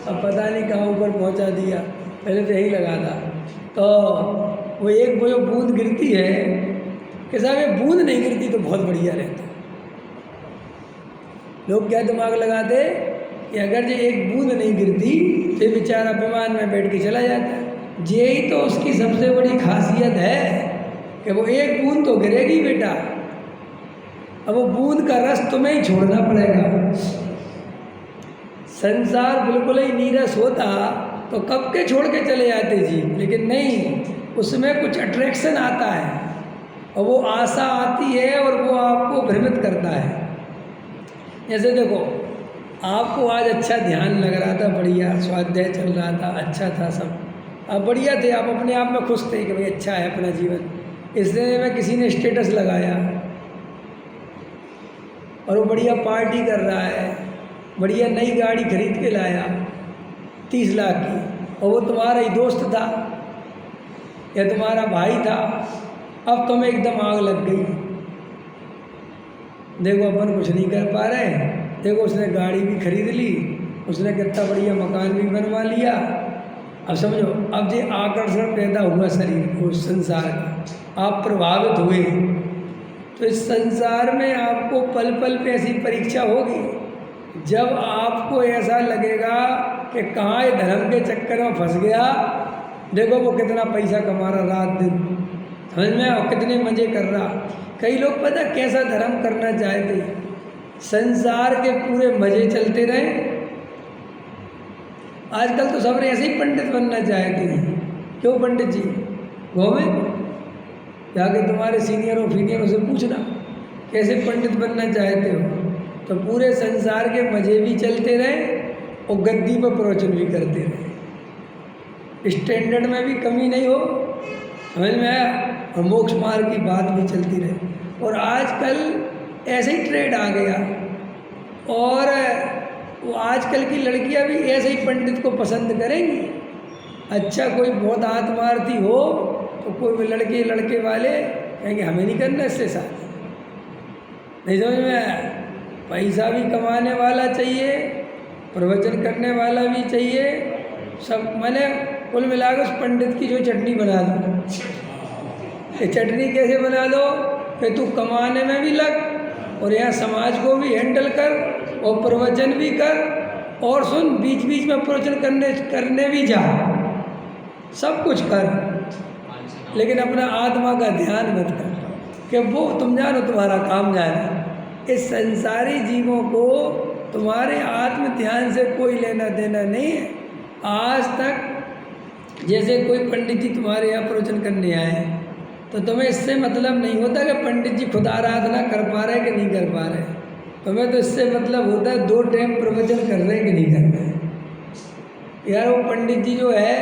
अब पता नहीं कहाँ ऊपर पहुँचा दिया, पहले तो यही लगा था। तो वो एक वो जो बूंद गिरती है कि साहब ये बूंद नहीं गिरती तो बहुत बढ़िया रहता। लोग क्या दिमाग लगाते कि अगर जो एक बूंद नहीं गिरती तो ये बेचारा विमान में बैठ के चला जाता है। यही तो उसकी सबसे बड़ी खासियत है कि वो एक बूंद तो गिरेगी बेटा, अब वो बूंद का रस तुम्हें ही छोड़ना पड़ेगा। संसार बिल्कुल ही नीरस होता तो कब के छोड़ के चले जाते जी, लेकिन नहीं, उसमें कुछ अट्रैक्शन आता है और वो आशा आती है और वो आपको भ्रमित करता है। जैसे देखो, आपको आज अच्छा ध्यान लग रहा था, बढ़िया स्वाध्याय चल रहा था, अच्छा था सब, आप बढ़िया थे, आप अपने आप में खुश थे कि भाई अच्छा है अपना जीवन। इसलिए में किसी ने स्टेटस लगाया और वो बढ़िया पार्टी कर रहा है, बढ़िया नई गाड़ी खरीद के लाया 30 लाख की, और वो तुम्हारा ही दोस्त था या तुम्हारा भाई था, अब तुम्हें एकदम आग लग गई। देखो अपन कुछ नहीं कर पा रहे, देखो उसने गाड़ी भी खरीद ली, उसने कितना बढ़िया मकान भी बनवा लिया। अब समझो, अब जो आकर्षण पैदा हुआ शरीर को संसार का, आप प्रभावित हुए, तो इस संसार में आपको पल पल पे ऐसी परीक्षा होगी जब आपको ऐसा लगेगा कि कहाँ ये धर्म के चक्कर में फंस गया। देखो वो कितना पैसा कमा रहा रात दिन, समझ में, और कितने मज़े कर रहा। कई लोग पता कैसा धर्म करना चाहते, संसार के पूरे मज़े चलते रहे, आजकल तो सब ऐसे ही पंडित बनना चाहते हैं। क्यों पंडित जी? गोविंद जाके तुम्हारे सीनियरों फीनियरों से पूछना कैसे पंडित बनना चाहते हो, तो पूरे संसार के मजे भी चलते रहे और गद्दी पर प्रवचन भी करते रहे, स्टैंडर्ड में भी कमी नहीं हो, समझ में आया, और मोक्ष मार्ग की बात भी चलती रहे। और आजकल ऐसे ही ट्रेड आ गया, और वो आजकल की लड़कियां भी ऐसे ही पंडित को पसंद करेंगी। अच्छा कोई बहुत आत्मार्थी हो तो कोई लड़के वाले कहेंगे हमें नहीं करना इससे शादी, नहीं समझ में आया। पैसा भी कमाने वाला चाहिए, प्रवचन करने वाला भी चाहिए, सब मैंने कुल मिलाकर उस पंडित की जो चटनी बना दो। ये चटनी कैसे बना दो कि तू कमाने में भी लग और यहाँ समाज को भी हैंडल कर और प्रवचन भी कर, और सुन बीच बीच में प्रवचन करने भी जा, सब कुछ कर, लेकिन अपना आत्मा का ध्यान मत कर कि वो तुम जानो तुम्हारा काम जाने। इस संसारी जीवों को तुम्हारे आत्म ध्यान से कोई लेना देना नहीं है। आज तक जैसे कोई पंडित जी तुम्हारे यहाँ प्रवचन करने आए तो तुम्हें इससे मतलब नहीं होता कि पंडित जी खुद आराधना कर पा रहे कि नहीं कर पा रहे, तुम्हें तो इससे मतलब होता है 2 टाइम प्रवचन कर रहे कि नहीं कर रहे। यार वो पंडित जी जो है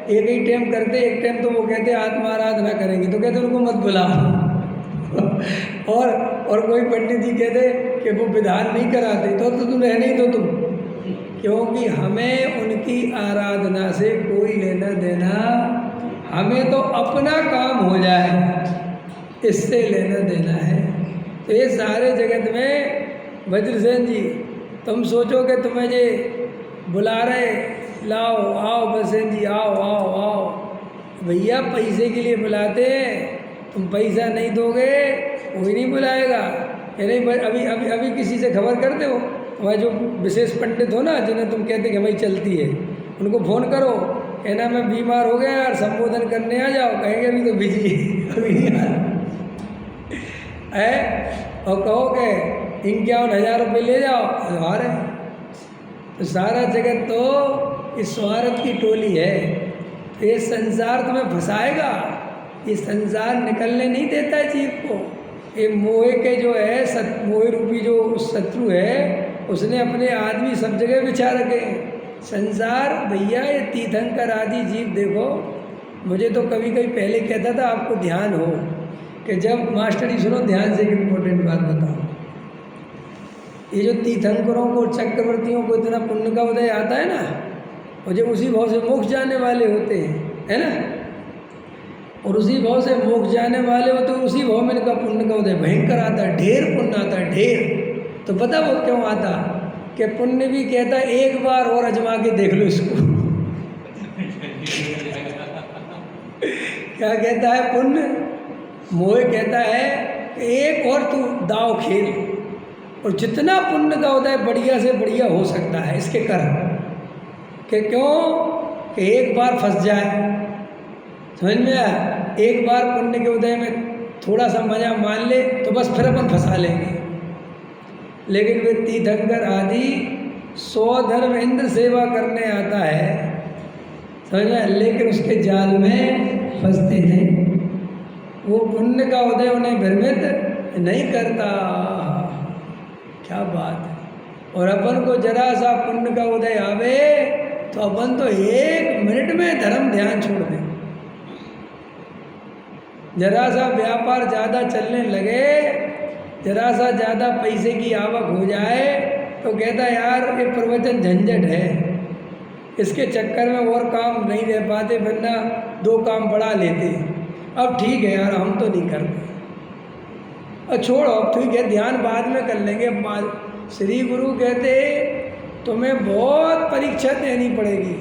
एक ही टाइम करते, एक टाइम तो वो कहते आत्मा आराधना करेंगे, तो कहते उनको मत बुलाओ। और कोई पंडित जी कहते कि वो विधान नहीं कराते तो तुम रहने ही दो तुम, क्योंकि हमें उनकी आराधना से कोई लेना देना, हमें तो अपना काम हो जाए इससे लेना देना है। तो ये सारे जगत में वज्रसेन जी तुम सोचो कि तुम्हें ये बुला रहे लाओ आओ बसेन जी आओ आओ आओ, भैया पैसे के लिए बुलाते हैं, तुम पैसा नहीं दोगे कोई नहीं बुलाएगा। नहीं अभी अभी अभी किसी से खबर कर दो, वह जो विशेष पंडित हो ना जिन्हें तुम कहते कि भाई चलती है, उनको फ़ोन करो, कहना मैं बीमार हो गया यार संबोधन करने आ जाओ, कहेंगे अभी तो बिजी अभी नहीं है, और कहो कि 51,000 रुपये ले जाओ हार है। तो सारा जगत तो इस स्वार्थ की टोली है। तो ये संसार तुम्हें फंसाएगा, ये संसार निकलने नहीं देता है जीव को। ये मोह के जो है मोह रूपी जो शत्रु है उसने अपने आदमी सब जगह बिछा रखे। संसार भैया ये तीर्थंकर आदि जीव देखो, मुझे तो कभी कभी पहले कहता था आपको ध्यान हो कि जब मास्टर जी सुनो ध्यान से एक इम्पोर्टेंट बात बताओ, ये जो तीर्थंकरों को चक्रवर्तियों को इतना पुण्य का उदय आता है ना, और जब उसी भाव से मोक्ष जाने वाले होते हैं है ना, और उसी भाव से मोक्ष जाने वाले होते हैं, उसी भाव में इनका पुण्य का उदय भयंकर आता है, ढेर पुण्य आता है ढेर। तो पता वो क्यों आता कि पुण्य भी कहता है एक बार और अजमा के देख लो इसको। क्या कहता है पुण्य? मोह कहता है कि एक और तू दाव खेल, और जितना पुण्य का उदय बढ़िया से बढ़िया हो सकता है इसके कर, कि क्यों कि एक बार फंस जाए, समझ में आया, एक बार पुण्य के उदय में थोड़ा सा मजा मान ले तो बस फिर अपन फंसा लेंगे। लेकिन वे तीर्थंकर आदि 100 धर्म इंद्र सेवा करने आता है, समझ में, लेकिन उसके जाल में फंसते नहीं। वो पुण्य का उदय उन्हें भ्रमित नहीं करता। क्या बात है। और अपन को जरा सा पुण्य का उदय आवे तो अपन तो 1 मिनट में धर्म ध्यान छोड़ दें। जरा सा व्यापार ज़्यादा चलने लगे, जरा सा ज़्यादा पैसे की आवक हो जाए तो कहता है यार ये प्रवचन झंझट है, इसके चक्कर में और काम नहीं रह पाते, वरना 2 काम बढ़ा लेते। अब ठीक है यार हम तो नहीं करते, और छोड़ो अब ठीक है ध्यान बाद में कर लेंगे। श्री गुरु कहते तुम्हें बहुत परीक्षा देनी पड़ेगी।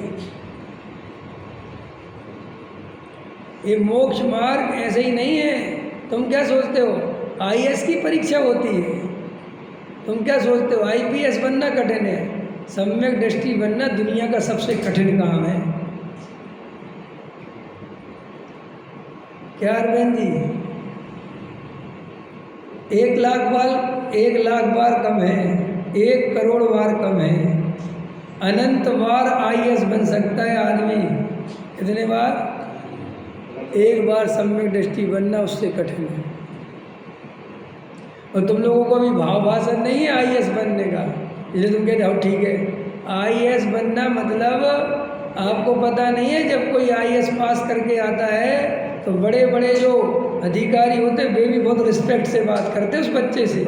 ये मोक्ष मार्ग ऐसे ही नहीं है। तुम क्या सोचते हो IAS की परीक्षा होती है, तुम क्या सोचते हो IPS बनना कठिन है? सम्यक दृष्टि बनना दुनिया का सबसे कठिन काम है। क्या अरविंद जी? 1 लाख बार कम है, 1 करोड़ बार कम है। अनंत बार आईएएस बन सकता है आदमी। कितने बार? एक बार सम्यक दृष्टि बनना उससे कठिन है। और तुम लोगों को भी भाव भाषण नहीं है आईएएस बनने का, इसलिए तुम कहते हो ठीक है। आईएएस बनना मतलब आपको पता नहीं है, जब कोई आईएएस पास करके आता है तो बड़े बड़े जो अधिकारी होते हैं वे भी बहुत रिस्पेक्ट से बात करते हैं उस बच्चे से,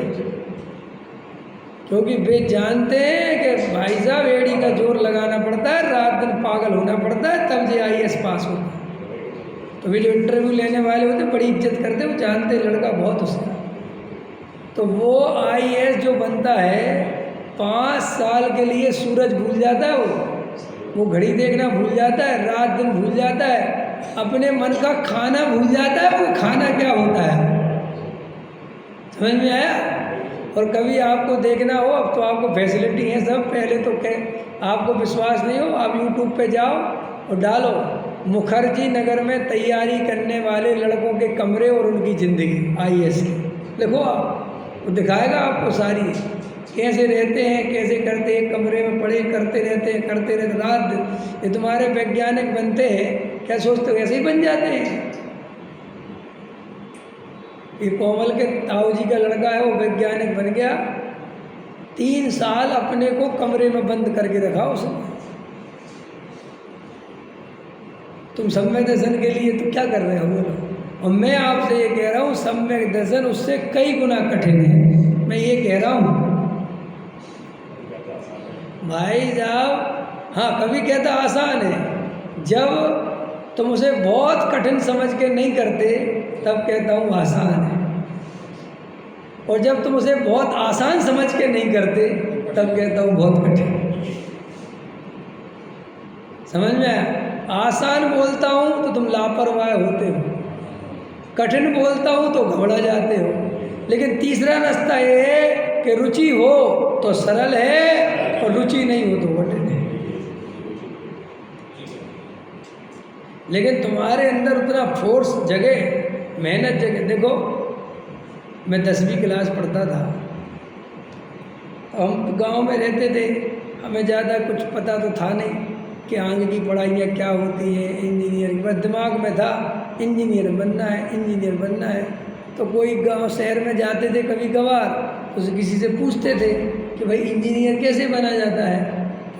क्योंकि वे जानते हैं कि भाई साहब एड़ी का जोर लगाना पड़ता है, रात दिन पागल होना पड़ता है, तब ये आईएएस पास होता है। तो वे जो इंटरव्यू लेने वाले होते हैं बड़ी इज्जत करते हैं, वो जानते हैं लड़का बहुत उसका। तो वो आईएएस जो बनता है 5 साल के लिए सूरज भूल जाता है, वो घड़ी देखना भूल जाता है, रात दिन भूल जाता है, अपने मन का खाना भूल जाता है, वो खाना क्या होता है। समझ में आया? और कभी आपको देखना हो, अब तो आपको फैसिलिटी है सब, पहले तो आपको विश्वास नहीं हो, आप यूट्यूब पे जाओ और डालो मुखर्जी नगर में तैयारी करने वाले लड़कों के कमरे और उनकी ज़िंदगी आईएएस की, देखो आप, वो दिखाएगा आपको सारी कैसे रहते हैं, कैसे करते हैं, कमरे में पड़े करते रहते हैं रात दिन। ये तुम्हारे वैज्ञानिक बनते हैं, क्या सोचते हो ऐसे ही बन जाते हैं? ये कोमल के ताऊ जी का लड़का है, वो वैज्ञानिक बन गया, 3 साल अपने को कमरे में बंद करके रखा उसने। तुम सम्यक दर्शन के लिए तो क्या कर रहे हो बोलो? और मैं आपसे ये कह रहा हूँ सम्यक दर्शन उससे कई गुना कठिन है। मैं ये कह रहा हूँ भाई साहब, हाँ कभी कहता आसान है, जब तुम उसे बहुत कठिन समझ के नहीं करते तब कहता हूँ आसान है, और जब तुम उसे बहुत आसान समझ के नहीं करते तब कहता हूँ बहुत कठिन। समझ में आया? आसान बोलता हूँ तो तुम लापरवाह होते हो, कठिन बोलता हूँ तो घबरा जाते हो, लेकिन तीसरा रास्ता ये है कि रुचि हो तो सरल है और रुचि नहीं हो तो कठिन है। लेकिन तुम्हारे अंदर उतना फोर्स जगे, मेहनत जगे। देखो मैं 10वीं क्लास पढ़ता था, हम गांव में रहते थे, हमें ज़्यादा कुछ पता तो था नहीं कि आगे की पढ़ाइयाँ क्या होती हैं, इंजीनियरिंग, बस दिमाग में था इंजीनियर बनना है, इंजीनियर बनना है। तो कोई गांव शहर में जाते थे कभी कभार, तो किसी से पूछते थे कि भाई इंजीनियर कैसे बना जाता है,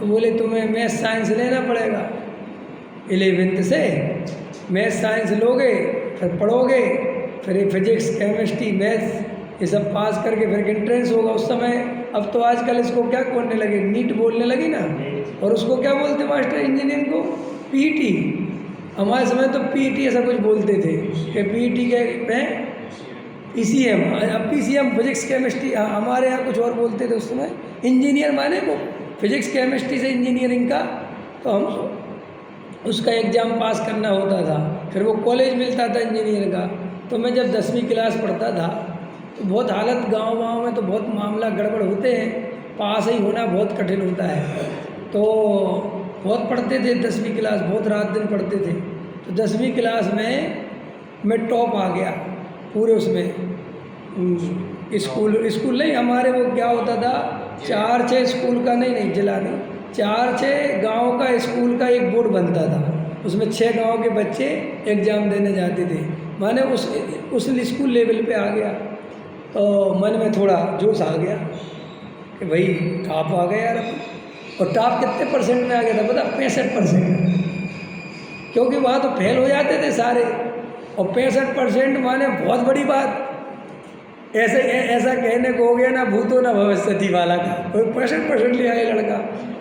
तो बोले तुम्हें मैथ साइंस लेना पड़ेगा, 11th से मैथ साइंस लोगे, फिर पढ़ोगे, फिर फिजिक्स केमिस्ट्री मैथ्स ये सब पास करके फिर एंट्रेंस होगा। उस समय, अब तो आजकल इसको क्या बोलने लगे, नीट बोलने लगी ना, और उसको क्या बोलते मास्टर इंजीनियरिंग को, पीटी। हमारे समय तो पीटी ऐसा कुछ बोलते थे कि पीटी के में पीसीएम, अब पीसीएम फिजिक्स केमिस्ट्री, हमारे यहाँ कुछ और बोलते थे उस समय। इंजीनियर माने वो फिजिक्स केमिस्ट्री से इंजीनियरिंग का, तो हम उसका एग्ज़ाम पास करना होता था, फिर वो कॉलेज मिलता था इंजीनियर का। तो मैं जब 10वीं क्लास पढ़ता था तो बहुत हालत, गांव में तो बहुत मामला गड़बड़ होते हैं, पास ही होना बहुत कठिन होता है। तो बहुत पढ़ते थे 10वीं क्लास, बहुत रात दिन पढ़ते थे। तो 10वीं क्लास में मैं टॉप आ गया पूरे उसमें, स्कूल नहीं, हमारे वो क्या होता था 4-6 स्कूल का, नहीं जिला नहीं, 4-6 गांव का स्कूल का एक बोर्ड बनता था, उसमें 6 गांव के बच्चे एग्ज़ाम देने जाते थे। मैंने उस स्कूल लेवल पे आ गया, तो मन में थोड़ा जोश आ गया कि भाई टॉप आ गया यार। और टॉप कितने परसेंट में आ गया था पता? 65%, क्योंकि वहाँ तो फेल हो जाते थे सारे, और 65% माने बहुत बड़ी बात। ऐसा कहने को हो गया ना भूतो ना भविष्यति वाला का, कोई 65% ले आए लड़का,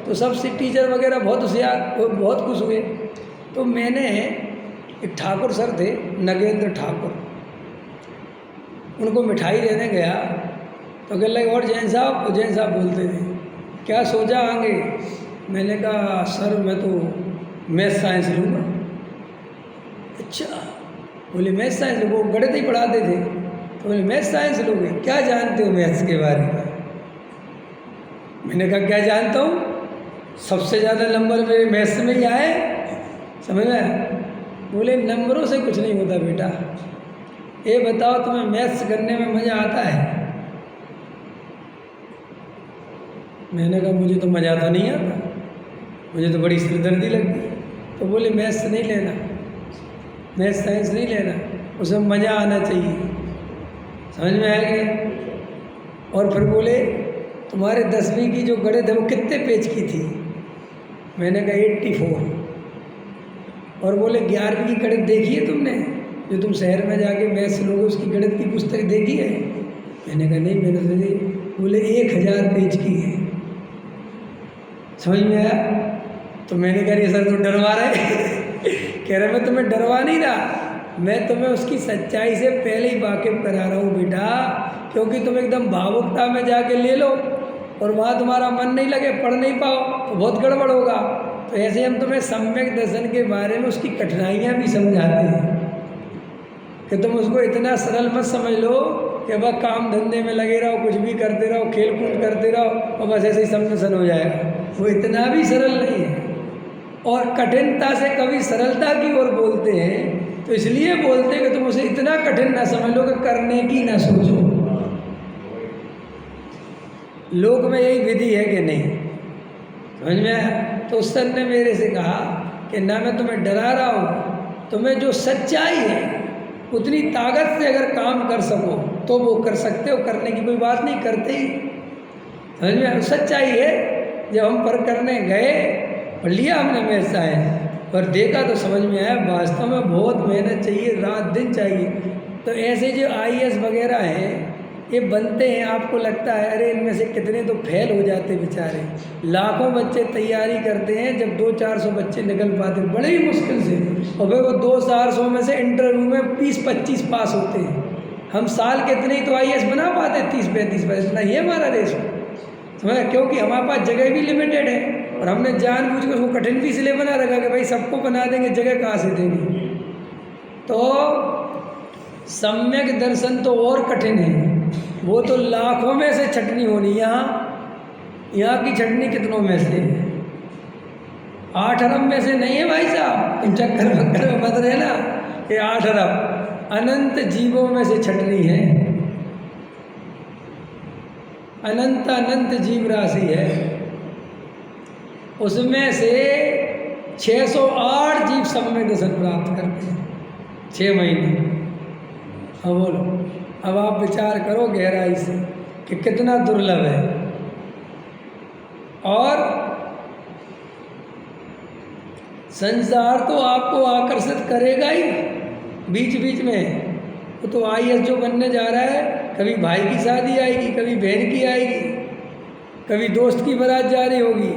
तो सब टीचर वगैरह बहुत होशियार, बहुत खुश हुए। तो मैंने, एक ठाकुर सर थे नगेंद्र ठाकुर, उनको मिठाई देने गया तो कह लगे और जैन साहब बोलते थे, क्या सोचा आगे? मैंने कहा सर मैं तो मैथ साइंस लूँगा। अच्छा, बोले मैथ साइंस, वो गणित ही पढ़ाते थे, तो बोले मैथ साइंस लोगे, क्या जानते हो मैथ्स के बारे में? मैंने कहा क्या जानता हूँ, सबसे ज़्यादा नंबर मेरे मैथ्स में ही आए। समझ में? बोले नंबरों से कुछ नहीं होता बेटा, ये बताओ तुम्हें मैथ्स करने में मज़ा आता है? मैंने कहा मुझे तो मज़ा तो नहीं आता। मुझे तो बड़ी सिरदर्दी लगती। तो बोले मैथ्स नहीं लेना, मैथ्स साइंस नहीं लेना, उसमें मज़ा आना चाहिए। समझ में आ गया। और फिर बोले तुम्हारे 10वीं की जो गणित है वो कितने पेज की थी? मैंने कहा 84। और बोले 11वीं की गणित देखी है तुमने, जो तुम शहर में जाके मैथ्स लोगे उसकी गणित की पुस्तक देखी है? मैंने कहा नहीं, मैंने तो नहीं। बोले 1000 पेज की है। समझ में आया? तो मैंने कहा नहीं सर तो डरवा रहे कह रहे मैं तुम्हें डरवा नहीं रहा, मैं तुम्हें उसकी सच्चाई से पहले ही वाकिफ करा रहा हूँ बेटा, क्योंकि तुम एकदम भावुकता में जाके ले लो और वहाँ तुम्हारा मन नहीं लगे, पढ़ नहीं पाओ तो बहुत गड़बड़ होगा। तो ऐसे हम तुम्हें सम्यक दर्शन के बारे में उसकी कठिनाइयाँ भी समझाते हैं कि तुम उसको इतना सरल मत समझ लो कि बस काम धंधे में लगे रहो, कुछ भी करते रहो, खेल कूद करते रहो और बस ऐसे ही सम्मिशन हो जाएगा। वो इतना भी सरल नहीं है। और कठिनता से कभी सरलता की ओर बोलते हैं तो इसलिए बोलते हैं कि तुम उसे इतना कठिन ना समझ लो कि करने की ना सोचो। लोक में यही विधि है कि नहीं? समझ में आया? तो उस सर ने मेरे से कहा कि ना मैं तुम्हें डरा रहा हूँ, तुम्हें जो सच्चाई है उतनी ताकत से अगर काम कर सको तो वो कर सकते हो, करने की कोई बात नहीं, करते ही। समझ में आया? सच्चाई है। जब हम पर करने गए, पढ़ लिया हमने मैथ्स साइंस, पर देखा तो समझ में आया वास्तव में बहुत मेहनत चाहिए, रात दिन चाहिए। तो ऐसे जो IAS वगैरह हैं ये बनते हैं, आपको लगता है अरे इनमें से कितने तो फेल हो जाते बेचारे। लाखों बच्चे तैयारी करते हैं, जब 200-400 बच्चे निकल पाते बड़े ही मुश्किल से, और फिर वो 200-400 में से इंटरव्यू में 20-25 पास होते हैं। हम साल कितने ही तो IAS बना पाते 30-35 पर, इतना ही है हमारा रेस। समझ? क्योंकि हमारे पास जगह भी लिमिटेड है और हमने जानबूझ के उसको कठिन भी इसलिए बना रखा कि भाई सबको बना देंगे, जगह कहाँ से देंगे। तो सम्यक दर्शन तो और कठिन है, वो तो लाखों में से छटनी होनी। यहाँ की छटनी कितनों में से है? 8 अरब में से नहीं है भाई साहब। इन चक्कर बक्कर में मत रहना कि 8 अरब, अनंत जीवों में से छटनी है। अनंत जीव राशि है, उसमें से 608 जीव सम्यक दर्शन प्राप्त करते हैं 6 महीने। अब बोलो, अब आप विचार करो गहराई से कि कितना दुर्लभ है। और संसार तो आपको आकर्षित करेगा ही बीच बीच में। वो तो IAS जो बनने जा रहा है, कभी भाई की शादी आएगी, कभी बहन की आएगी, कभी दोस्त की बारात जा रही होगी,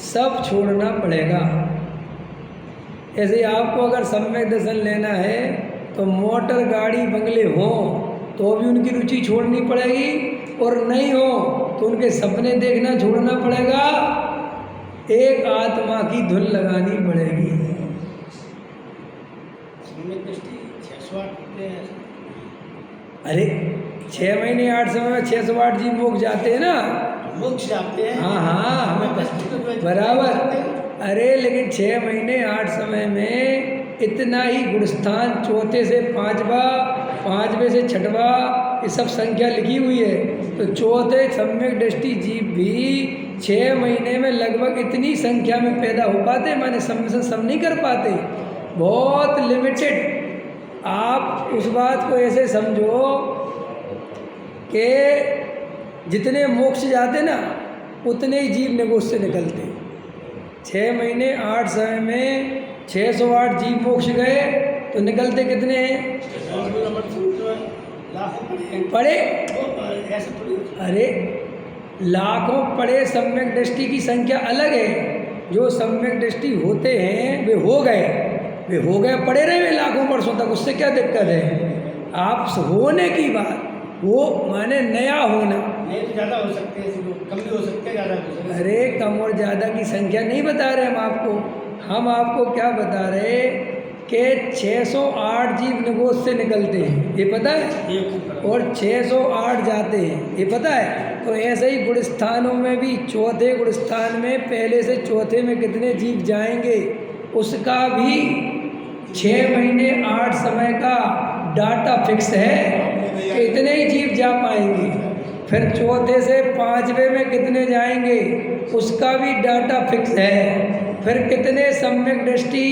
सब छोड़ना पड़ेगा। ऐसे आपको अगर सम्यक दर्शन लेना है तो मोटर गाड़ी बंगले हो तो भी उनकी रुचि छोड़नी पड़ेगी, और नहीं हो तो उनके सपने देखना छोड़ना पड़ेगा। एक आत्मा की धुन लगानी पड़ेगी। अरे 6 महीने 8 समय में 608 जीव मोक्ष जाते हैं ना, मोक्ष जाते हैं। हाँ हमें बराबर। अरे लेकिन 6 महीने 8 समय में इतना ही गुणस्थान, चौथे से 5वां, 5वें से 6वां, ये सब संख्या लिखी हुई है। तो चौथे सम्यक दृष्टि जीव भी 6 महीने में लगभग इतनी संख्या में पैदा हो पाते, माने सम्मिशन सब नहीं कर पाते, बहुत लिमिटेड। आप उस बात को ऐसे समझो कि जितने मोक्ष जाते ना उतने ही जीव निगोष से निकलते। 6 महीने 8 समय में 608 जीव मोक्ष गए तो निकलते कितने हैं? पढ़े? अरे लाखों पढ़े। सम्यक दृष्टि की संख्या अलग है। जो सम्यक दृष्टि होते हैं वे हो गए, पढ़े रहे वे लाखों वर्षों तक, उससे क्या दिक्कत है? आप होने की बात, वो माने नया होना। नहीं तो ज़्यादा हो सकते हैं, कम भी हो सकते हैं, ज़्यादा हो सकते हैं। अरे कम और ज़्यादा की संख्या नहीं बता रहे हम आपको क्या बता रहे कि 608 जीव निगोष से निकलते हैं, ये पता है, और 608 जाते हैं, ये पता है। तो ऐसे ही गुणस्थानों में भी चौथे गुणस्थान में पहले से चौथे में कितने जीव जाएंगे उसका भी 6 महीने 8 समय का डाटा फिक्स है कि इतने ही जीव जा पाएंगे। फिर चौथे से 5वें में कितने जाएंगे उसका भी डाटा फिक्स है। फिर कितने सम्यक दृष्टि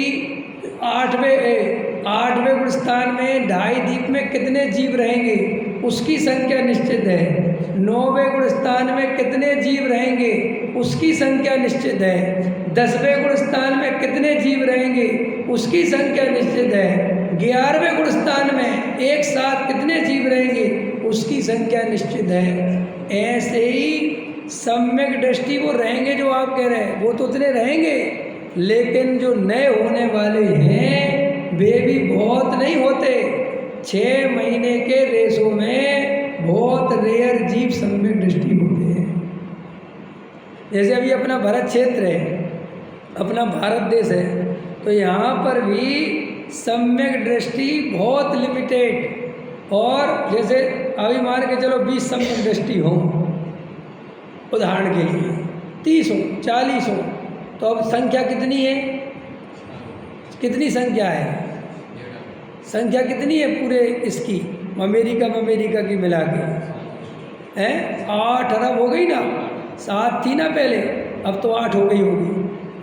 आठवें गुण स्थान में 2.5 दीप में कितने जीव रहेंगे उसकी संख्या निश्चित है। 9वें गुण स्थान में कितने जीव रहेंगे उसकी संख्या निश्चित है। 10वें गुण स्थान में कितने जीव रहेंगे उसकी संख्या निश्चित है। 11वें गुण स्थान में एक साथ कितने जीव रहेंगे उसकी संख्या निश्चित है। ऐसे ही सम्यक दृष्टि वो रहेंगे जो आप कह रहे हैं वो तो उतने रहेंगे, लेकिन जो नए होने वाले हैं वे भी बहुत नहीं होते। 6 महीने के रेसों में बहुत रेयर जीव सम्यक दृष्टि होते हैं। जैसे अभी अपना भारत क्षेत्र है, अपना भारत देश है, तो यहाँ पर भी सम्यक दृष्टि बहुत लिमिटेड। और जैसे अभी मान के चलो 20 सम्यक दृष्टि हो उदाहरण के लिए, 30 हो 40 हो, तो अब संख्या कितनी है, कितनी संख्या है, संख्या कितनी है पूरे इसकी अमेरिका की मिला के है 8 अरब हो गई ना, 7 थी ना पहले, अब तो 8 हो गई होगी।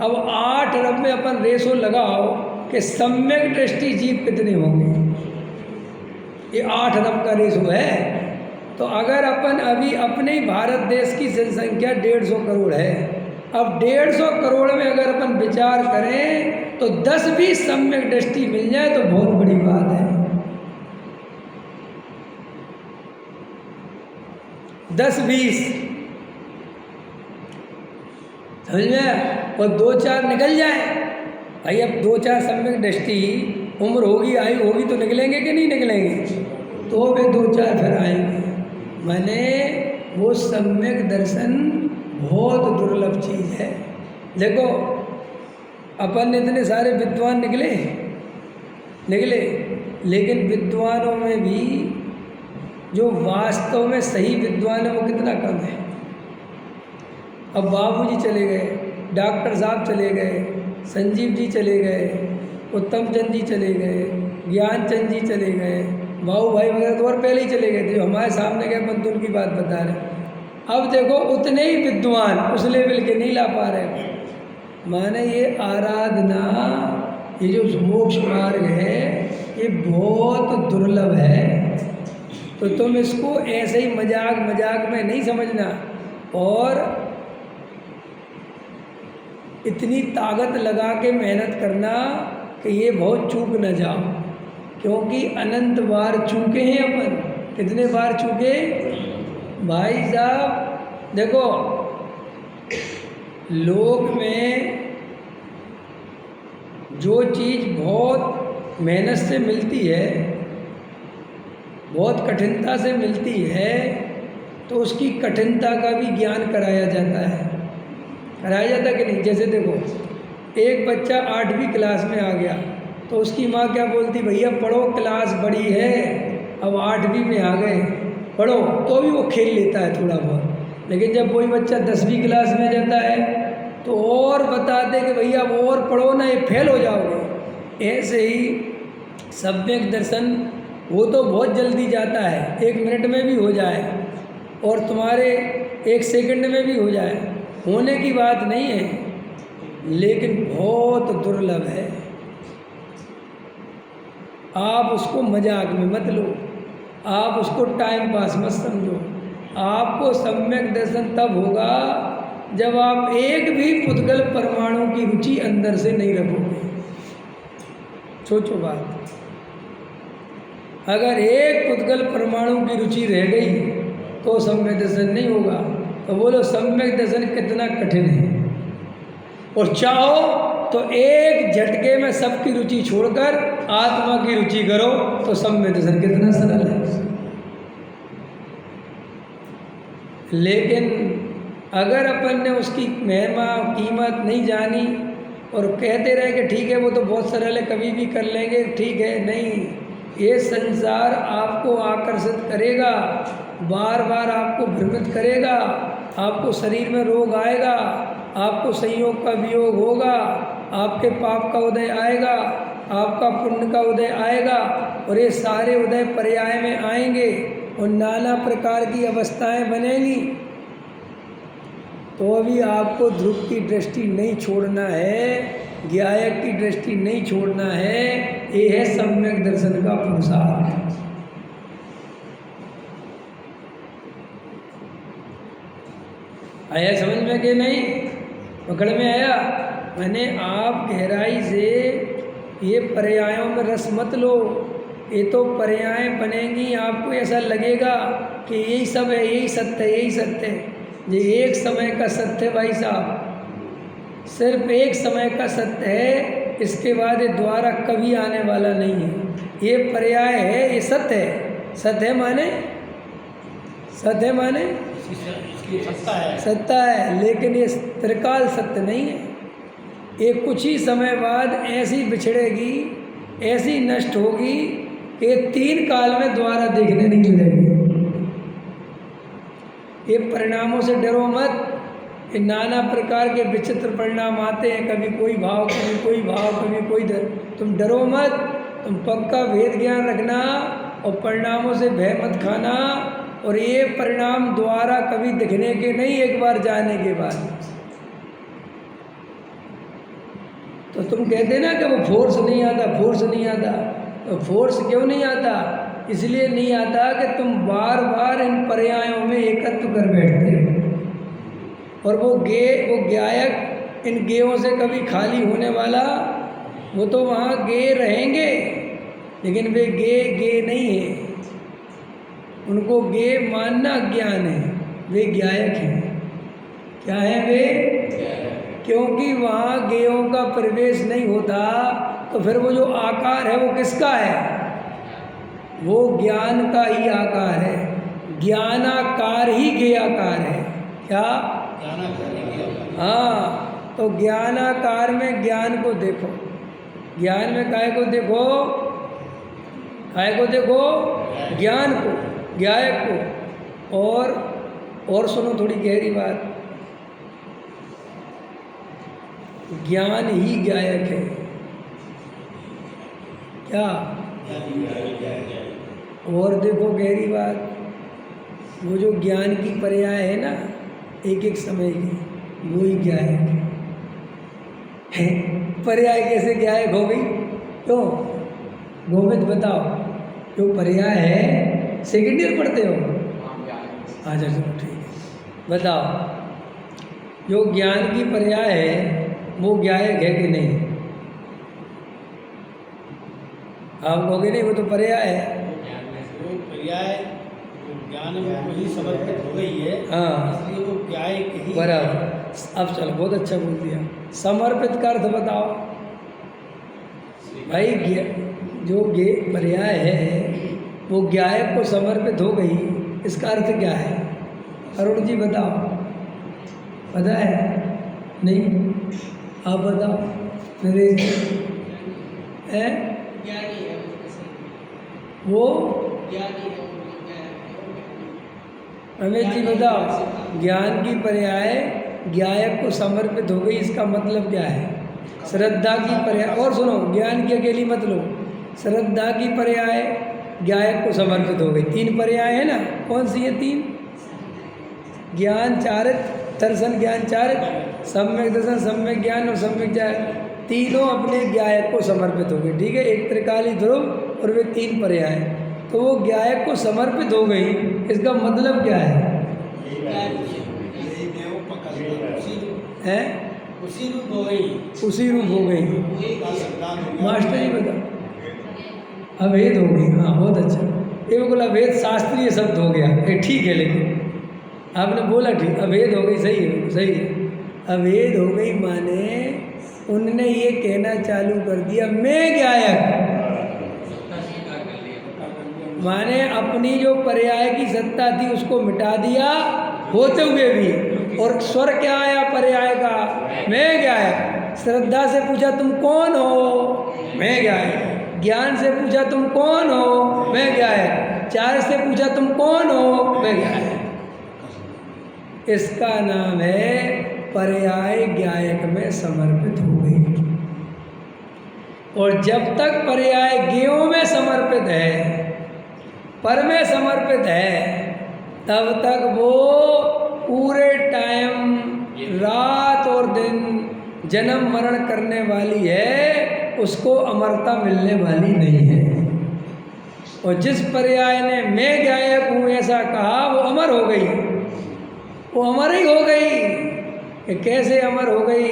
अब 8 अरब में अपन रेशो लगाओ कि सम्यक दृष्टि जीव कितने होंगे, ये 8 अरब का रेशो है। तो अगर अपन अभी अपने ही भारत देश की जनसंख्या 150 करोड़ है, अब 150 करोड़ में अगर अपन विचार करें तो 10-20 सम्यक दृष्टि मिल जाए तो बहुत बड़ी बात है। 10-20 समझ में, और 2-4 निकल जाए भाई। अब 2-4 सम्यक दृष्टि उम्र होगी आयु होगी तो निकलेंगे कि नहीं निकलेंगे, तो वे 2-4 फिर आएंगे। मैंने वो सम्यक दर्शन बहुत दुर्लभ चीज़ है। देखो अपन इतने सारे विद्वान निकले, लेकिन विद्वानों में भी जो वास्तव में सही विद्वान है वो कितना कम है। अब बाबूजी चले गए, डॉक्टर साहब चले गए, संजीव जी चले गए, उत्तम चंद जी चले गए, ज्ञानचंद जी चले गए, बाबू भाई वगैरह तो और पहले ही चले गए थे, जो हमारे सामने गए अपन तो उनकी बात बता रहे। अब देखो उतने ही विद्वान उस लेवल के नहीं ला पा रहे। माने ये आराधना, ये जो मोक्ष मार्ग है ये बहुत दुर्लभ है। तो तुम इसको ऐसे ही मजाक में नहीं समझना और इतनी ताकत लगा के मेहनत करना कि ये बहुत चूक न जाओ, क्योंकि अनंत बार चूके हैं अपन। कितने बार चूके भाई साहब। देखो लोक में जो चीज़ बहुत मेहनत से मिलती है, बहुत कठिनता से मिलती है, तो उसकी कठिनता का भी ज्ञान कराया जाता है। कराया जाता कि नहीं। जैसे देखो एक बच्चा 8वीं क्लास में आ गया तो उसकी माँ क्या बोलती, भैया पढ़ो क्लास बड़ी है, अब 8वीं में आ गए पढ़ो, तो भी वो खेल लेता है थोड़ा बहुत। लेकिन जब वही बच्चा 10वीं क्लास में जाता है तो और बताते कि भैया अब और पढ़ो ना, ये फेल हो जाओगे। ऐसे ही सम्यक दर्शन वो तो बहुत जल्दी जाता है, 1 मिनट में भी हो जाए और तुम्हारे 1 सेकंड में भी हो जाए, होने की बात नहीं है, लेकिन बहुत दुर्लभ है। आप उसको मजाक में मत लो, आप उसको टाइम पास मत समझो। आपको सम्यक दर्शन तब होगा जब आप एक भी पुद्गल परमाणु की रुचि अंदर से नहीं रखोगे। सोचो बात, अगर एक पुद्गल परमाणु की रुचि रह गई तो सम्यक दर्शन नहीं होगा। तो बोलो सम्यक दर्शन कितना कठिन है। और चाहो तो एक झटके में सबकी रुचि छोड़कर आत्मा की रुचि करो तो सम्यक दर्शन कितना सरल है। लेकिन अगर अपन ने उसकी महिमा कीमत नहीं जानी और कहते रहे कि ठीक है वो तो बहुत सरल है, कभी भी कर लेंगे, ठीक है, नहीं, ये संसार आपको आकर्षित करेगा, बार बार आपको भ्रमित करेगा, आपको शरीर में रोग आएगा, आपको संयोग का वियोग होगा, आपके पाप का उदय आएगा, आपका पुण्य का उदय आएगा, और ये सारे उदय पर्याय में आएंगे और नाना प्रकार की अवस्थाएं बनेंगी। तो तो अभी आपको ध्रुव की दृष्टि नहीं छोड़ना है, ज्ञायक की दृष्टि नहीं छोड़ना है। ये है सम्यक दर्शन का पुरुषार्थ। आया समझ में कि नहीं? पकड़ में आया? मैंने आप गहराई से ये पर्यायों में रस मत लो। ये तो पर्याय बनेंगी, आपको ऐसा लगेगा कि यही सब है, यही सत्य है, यही सत्य है। ये एक समय का सत्य है भाई साहब, सिर्फ एक समय का सत्य है। इसके बाद ये दोबारा कभी आने वाला नहीं है। ये पर्याय है, ये सत्य है। सत्य है माने, सत्य है माने इसकी सत्ता है, सत्ता है, लेकिन ये त्रिकाल सत्य नहीं है। ये कुछ ही समय बाद ऐसी बिछड़ेगी, ऐसी नष्ट होगी कि 3 काल में दोबारा देखने नहीं मिलेगी। ये परिणामों से डरो मत। ये नाना प्रकार के विचित्र परिणाम आते हैं, कभी कोई भाव, कभी कोई भाव, कभी कोई तुम डरो मत। तुम पक्का भेद ज्ञान रखना और परिणामों से भय मत खाना। और ये परिणाम दोबारा कभी दिखने के नहीं, एक बार जाने के बाद। तो तुम कहते ना कि वो फोर्स नहीं आता, फोर्स नहीं आता। तो फोर्स क्यों नहीं आता? इसलिए नहीं आता कि तुम बार बार इन पर्यायों में एकत्व कर बैठते हो। और वो ज्ञायक इन गेयों से कभी खाली होने वाला, वो तो वहाँ गे रहेंगे, लेकिन वे गे नहीं है। उनको गे मानना ज्ञान है, वे ज्ञायक हैं। क्या है वे? क्योंकि वहाँ गेयों का प्रवेश नहीं होता, तो फिर वो जो आकार है वो किसका है? वो ज्ञान का ही आकार है। ज्ञानाकार ही गे आकार है। क्या? हाँ, तो ज्ञानाकार में ज्ञान को देखो। ज्ञान में काय को देखो? काय को देखो? ज्ञान को, ज्ञायक को। और सुनो थोड़ी गहरी बात, ज्ञान ही ज्ञायक है। क्या? और देखो गहरी बात, वो जो ज्ञान की पर्याय है ना, एक एक समय की, वो ही ज्ञायक है। पर्याय कैसे ज्ञायक हो गई? क्यों गोविंद बताओ? जो पर्याय है, सेकेंड ईयर पढ़ते हो? अच्छा चलो ठीक है, बताओ। जो ज्ञान की पर्याय है वो ज्ञायक है कि नहीं? आप कहोगे नहीं, वो तो पर्याय है। वो पर्याय ज्ञान में वही समर्पित हो गई है। हाँ, इसलिए वो ज्ञायक ही बराबर। अब चलो, बहुत अच्छा बोल दिया। समर्पित का अर्थ बताओ भाई। जो पर्याय है वो ज्ञायक को समर्पित हो गई, इसका अर्थ क्या है? अरुण जी बताओ, पता है? नहीं, आप बताओ। नरेश जी है वो? रमेश जी बताओ। ज्ञान की पर्याय ज्ञायक को समर्पित हो गई, इसका मतलब क्या है? श्रद्धा की पर्याय। और सुनो, ज्ञान की अकेली मत लो, श्रद्धा की पर्याय ज्ञायक को समर्पित हो गई। 3 पर्याय है ना, कौन सी है 3? ज्ञान चारित, दर्शन ज्ञान चारित, सम्यक दर्शन, सम्यक ज्ञान और सम्यक चारित। तीनों अपने ज्ञायक को समर्पित हो गए। ठीक है, एक त्रिकाली ध्रुव और वे 3 पर्याय। तो वो ज्ञायक को समर्पित हो गई, इसका मतलब क्या है? उसी रूप हो गई, उसी रूप हो गई। मास्टर जी बताओ। अभेद हो गई। हाँ, बहुत अच्छा। ये बिल्कुल अभेद शास्त्रीय शब्द हो गया। ये ठीक है, लेकिन आपने बोला ठीक, अभेद हो गई, सही है, सही है। अभेद हो गई माने उनने ये कहना चालू कर दिया मैं ज्ञायक, माने अपनी जो पर्याय की सत्ता थी उसको मिटा दिया होते हुए भी। और स्वर क्या आया पर्याय का? मैं ज्ञायक। श्रद्धा से पूछा तुम कौन हो? मैं ज्ञायक। ज्ञान से पूछा तुम कौन हो? मैं ज्ञायक। चार से पूछा तुम कौन हो? मैं ज्ञायक। इसका नाम है पर्याय ज्ञायक में समर्पित हो गई। और जब तक पर्याय ज्ञेयों में समर्पित है, पर में समर्पित है, तब तक वो पूरे टाइम रात और दिन जन्म मरण करने वाली है, उसको अमरता मिलने वाली नहीं है। और जिस पर्याय ने मैं गायक हूँ ऐसा कहा, वो अमर हो गई, वो अमर ही हो गई। कि कैसे अमर हो गई?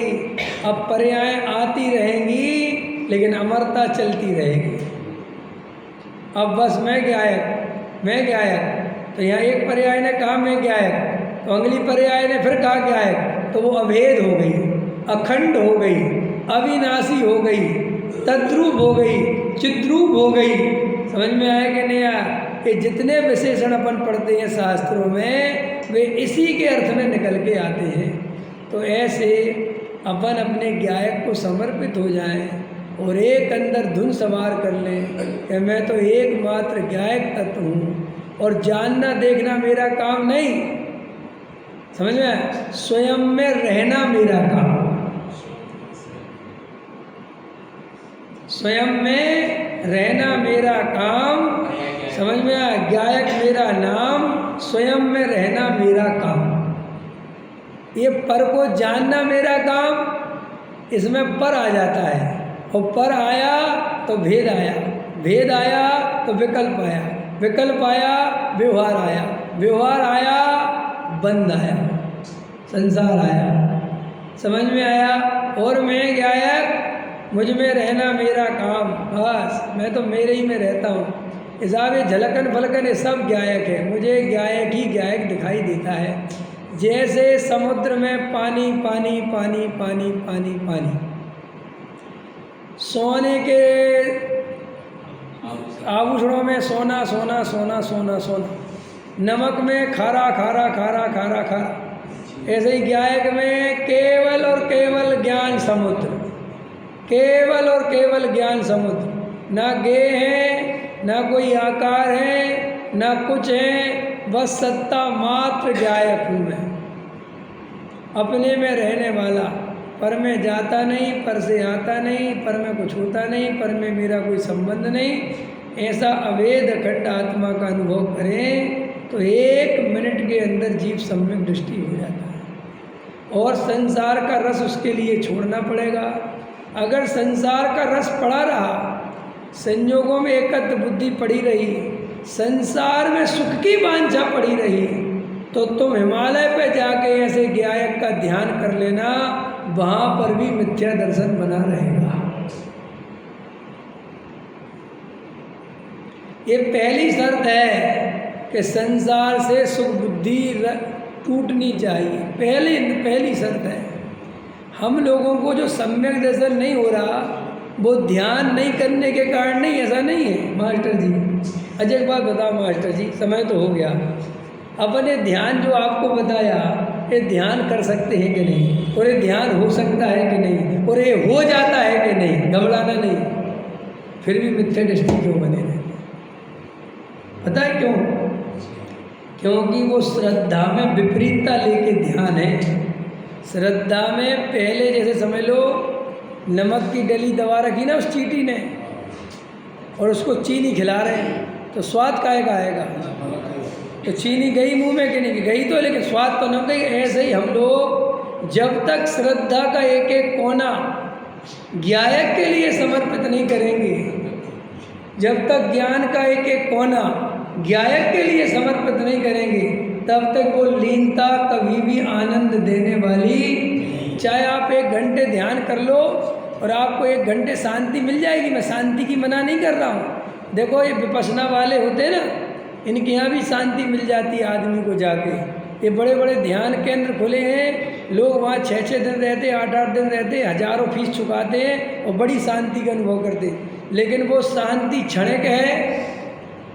अब पर्याय आती रहेंगी लेकिन अमरता चलती रहेगी। अब बस मैं गायक, तो यहाँ एक पर्याय ने कहा मैं गायक, तो अगली पर्याय ने फिर कहा गायक, तो वो अभेद हो गई, अखंड हो गई, अविनाशी हो गई, तद्रूप हो गई, चिद्रूप हो गई। समझ में आया कि नहीं आया? कि जितने विशेषण अपन पढ़ते हैं शास्त्रों में, वे इसी के अर्थ में निकल के आते हैं। तो ऐसे अपन अपने गायक को समर्पित हो जाएं और एक अंदर धुन सवार कर लें कि मैं तो एकमात्र गायक तत्व हूँ और जानना देखना मेरा काम नहीं। समझ में आया? स्वयं में रहना मेरा काम, स्वयं में रहना मेरा काम। समझ में आया? गायक मेरा नाम, स्वयं में रहना मेरा काम। ये पर को जानना मेरा काम, इसमें पर आ जाता है, और पर आया तो भेद आया, भेद आया तो विकल्प आया, विकल्प आया व्यवहार आया, व्यवहार आया बंध आया, संसार आया। समझ में आया? और मैं गायक, मुझ में रहना मेरा काम, बस मैं तो मेरे ही में रहता हूँ। हिसाब ये झलकन फलकन ये सब गायक है, मुझे गायक ही गायक दिखाई देता है। जैसे समुद्र में पानी पानी पानी पानी पानी पानी, सोने के आभूषणों में सोना सोना सोना सोना सोना, नमक में खारा खारा खारा खारा खारा, ऐसे ही गायक में केवल और केवल ज्ञान समुद्र, केवल और केवल ज्ञान समुद्र। ना गे है, ना कोई आकार है, ना कुछ है, बस सत्ता मात्र गायक हूँ मैं, अपने में रहने वाला। पर में जाता नहीं, पर से आता नहीं, पर में कुछ होता नहीं, पर में मेरा कोई संबंध नहीं। ऐसा अवेद अखंड आत्मा का अनुभव करें तो 1 मिनट के अंदर जीव सम्यक दृष्टि हो जाता है। और संसार का रस उसके लिए छोड़ना पड़ेगा। अगर संसार का रस पड़ा रहा, संयोगों में एकत्र बुद्धि पड़ी रही, संसार में सुख की वांछा पड़ी रही, तो तुम हिमालय पे जाके ऐसे गायक का ध्यान कर लेना, वहाँ पर भी मिथ्या दर्शन बना रहेगा। ये पहली शर्त है कि संसार से सुख बुद्धि टूटनी चाहिए, पहली शर्त है। हम लोगों को जो सम्यक दर्शन नहीं हो रहा, वो ध्यान नहीं करने के कारण नहीं, ऐसा नहीं है मास्टर जी। अच्छा एक बात बताओ मास्टर जी, समय तो हो गया, अपने ध्यान जो आपको बताया, ये ध्यान कर सकते हैं कि नहीं, और ये ध्यान हो सकता है कि नहीं, और ये हो जाता है कि नहीं, घबराना नहीं। फिर भी मिथ्या दृष्टि क्यों बने रहते? पता है क्यों? क्योंकि वो श्रद्धा में विपरीतता लेके ध्यान है। श्रद्धा में पहले जैसे समझ लो नमक की डली दबा रखी ना उस चींटी ने, और उसको चीनी खिला रहे हैं, तो स्वाद काहे का आएगा? तो चीनी गई मुंह में कि नहीं गई, तो लेकिन स्वाद तो न गई। ऐसे ही हम लोग जब तक श्रद्धा का एक एक कोना गायक के लिए समर्पित नहीं करेंगे, जब तक ज्ञान का एक एक कोना गायक के लिए समर्पित नहीं करेंगे, तब तक वो लीनता कभी भी आनंद देने वाली। चाहे आप 1 घंटे ध्यान कर लो और आपको 1 घंटे शांति मिल जाएगी, मैं शांति की मना नहीं कर रहा हूँ। देखो ये विपश्यना वाले होते हैं ना, इनके यहाँ भी शांति मिल जाती है आदमी को जाके। ये बड़े बड़े ध्यान केंद्र खुले हैं, लोग वहाँ 6-6 दिन रहते, 8-8 दिन रहते, हजारों फीस चुकाते हैं और बड़ी शांति का अनुभव करते हैं। लेकिन वो शांति क्षणिक है,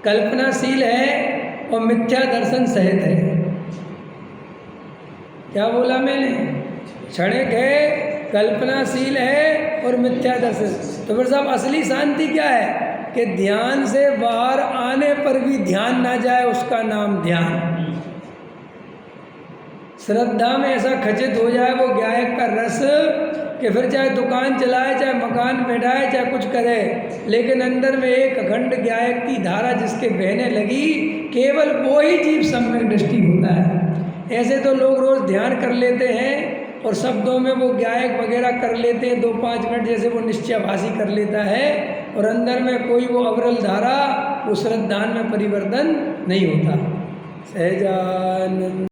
कल्पनाशील है और मिथ्या दर्शन सहित है। क्या बोला मैंने? क्षणिक है, कल्पनाशील है और मिथ्या दर्शन। तो फिर साहब असली शांति क्या है? कि ध्यान से बाहर आने पर भी ध्यान ना जाए, उसका नाम ध्यान। श्रद्धा में ऐसा खचित हो जाए वो गायक का रस कि फिर चाहे दुकान चलाए, चाहे मकान बैठाए, चाहे कुछ करे, लेकिन अंदर में एक अखंड गायक की धारा जिसके बहने लगी, केवल वो ही जीव सम्यक दृष्टि होता है। ऐसे तो लोग रोज ध्यान कर लेते हैं और शब्दों में वो गायक वगैरह कर लेते हैं 2-5 मिनट, जैसे वो निश्चयभाषी कर लेता है, और अंदर में कोई वो अविरल धारा, वो श्रद्धान में परिवर्तन नहीं होता। सहजानंद।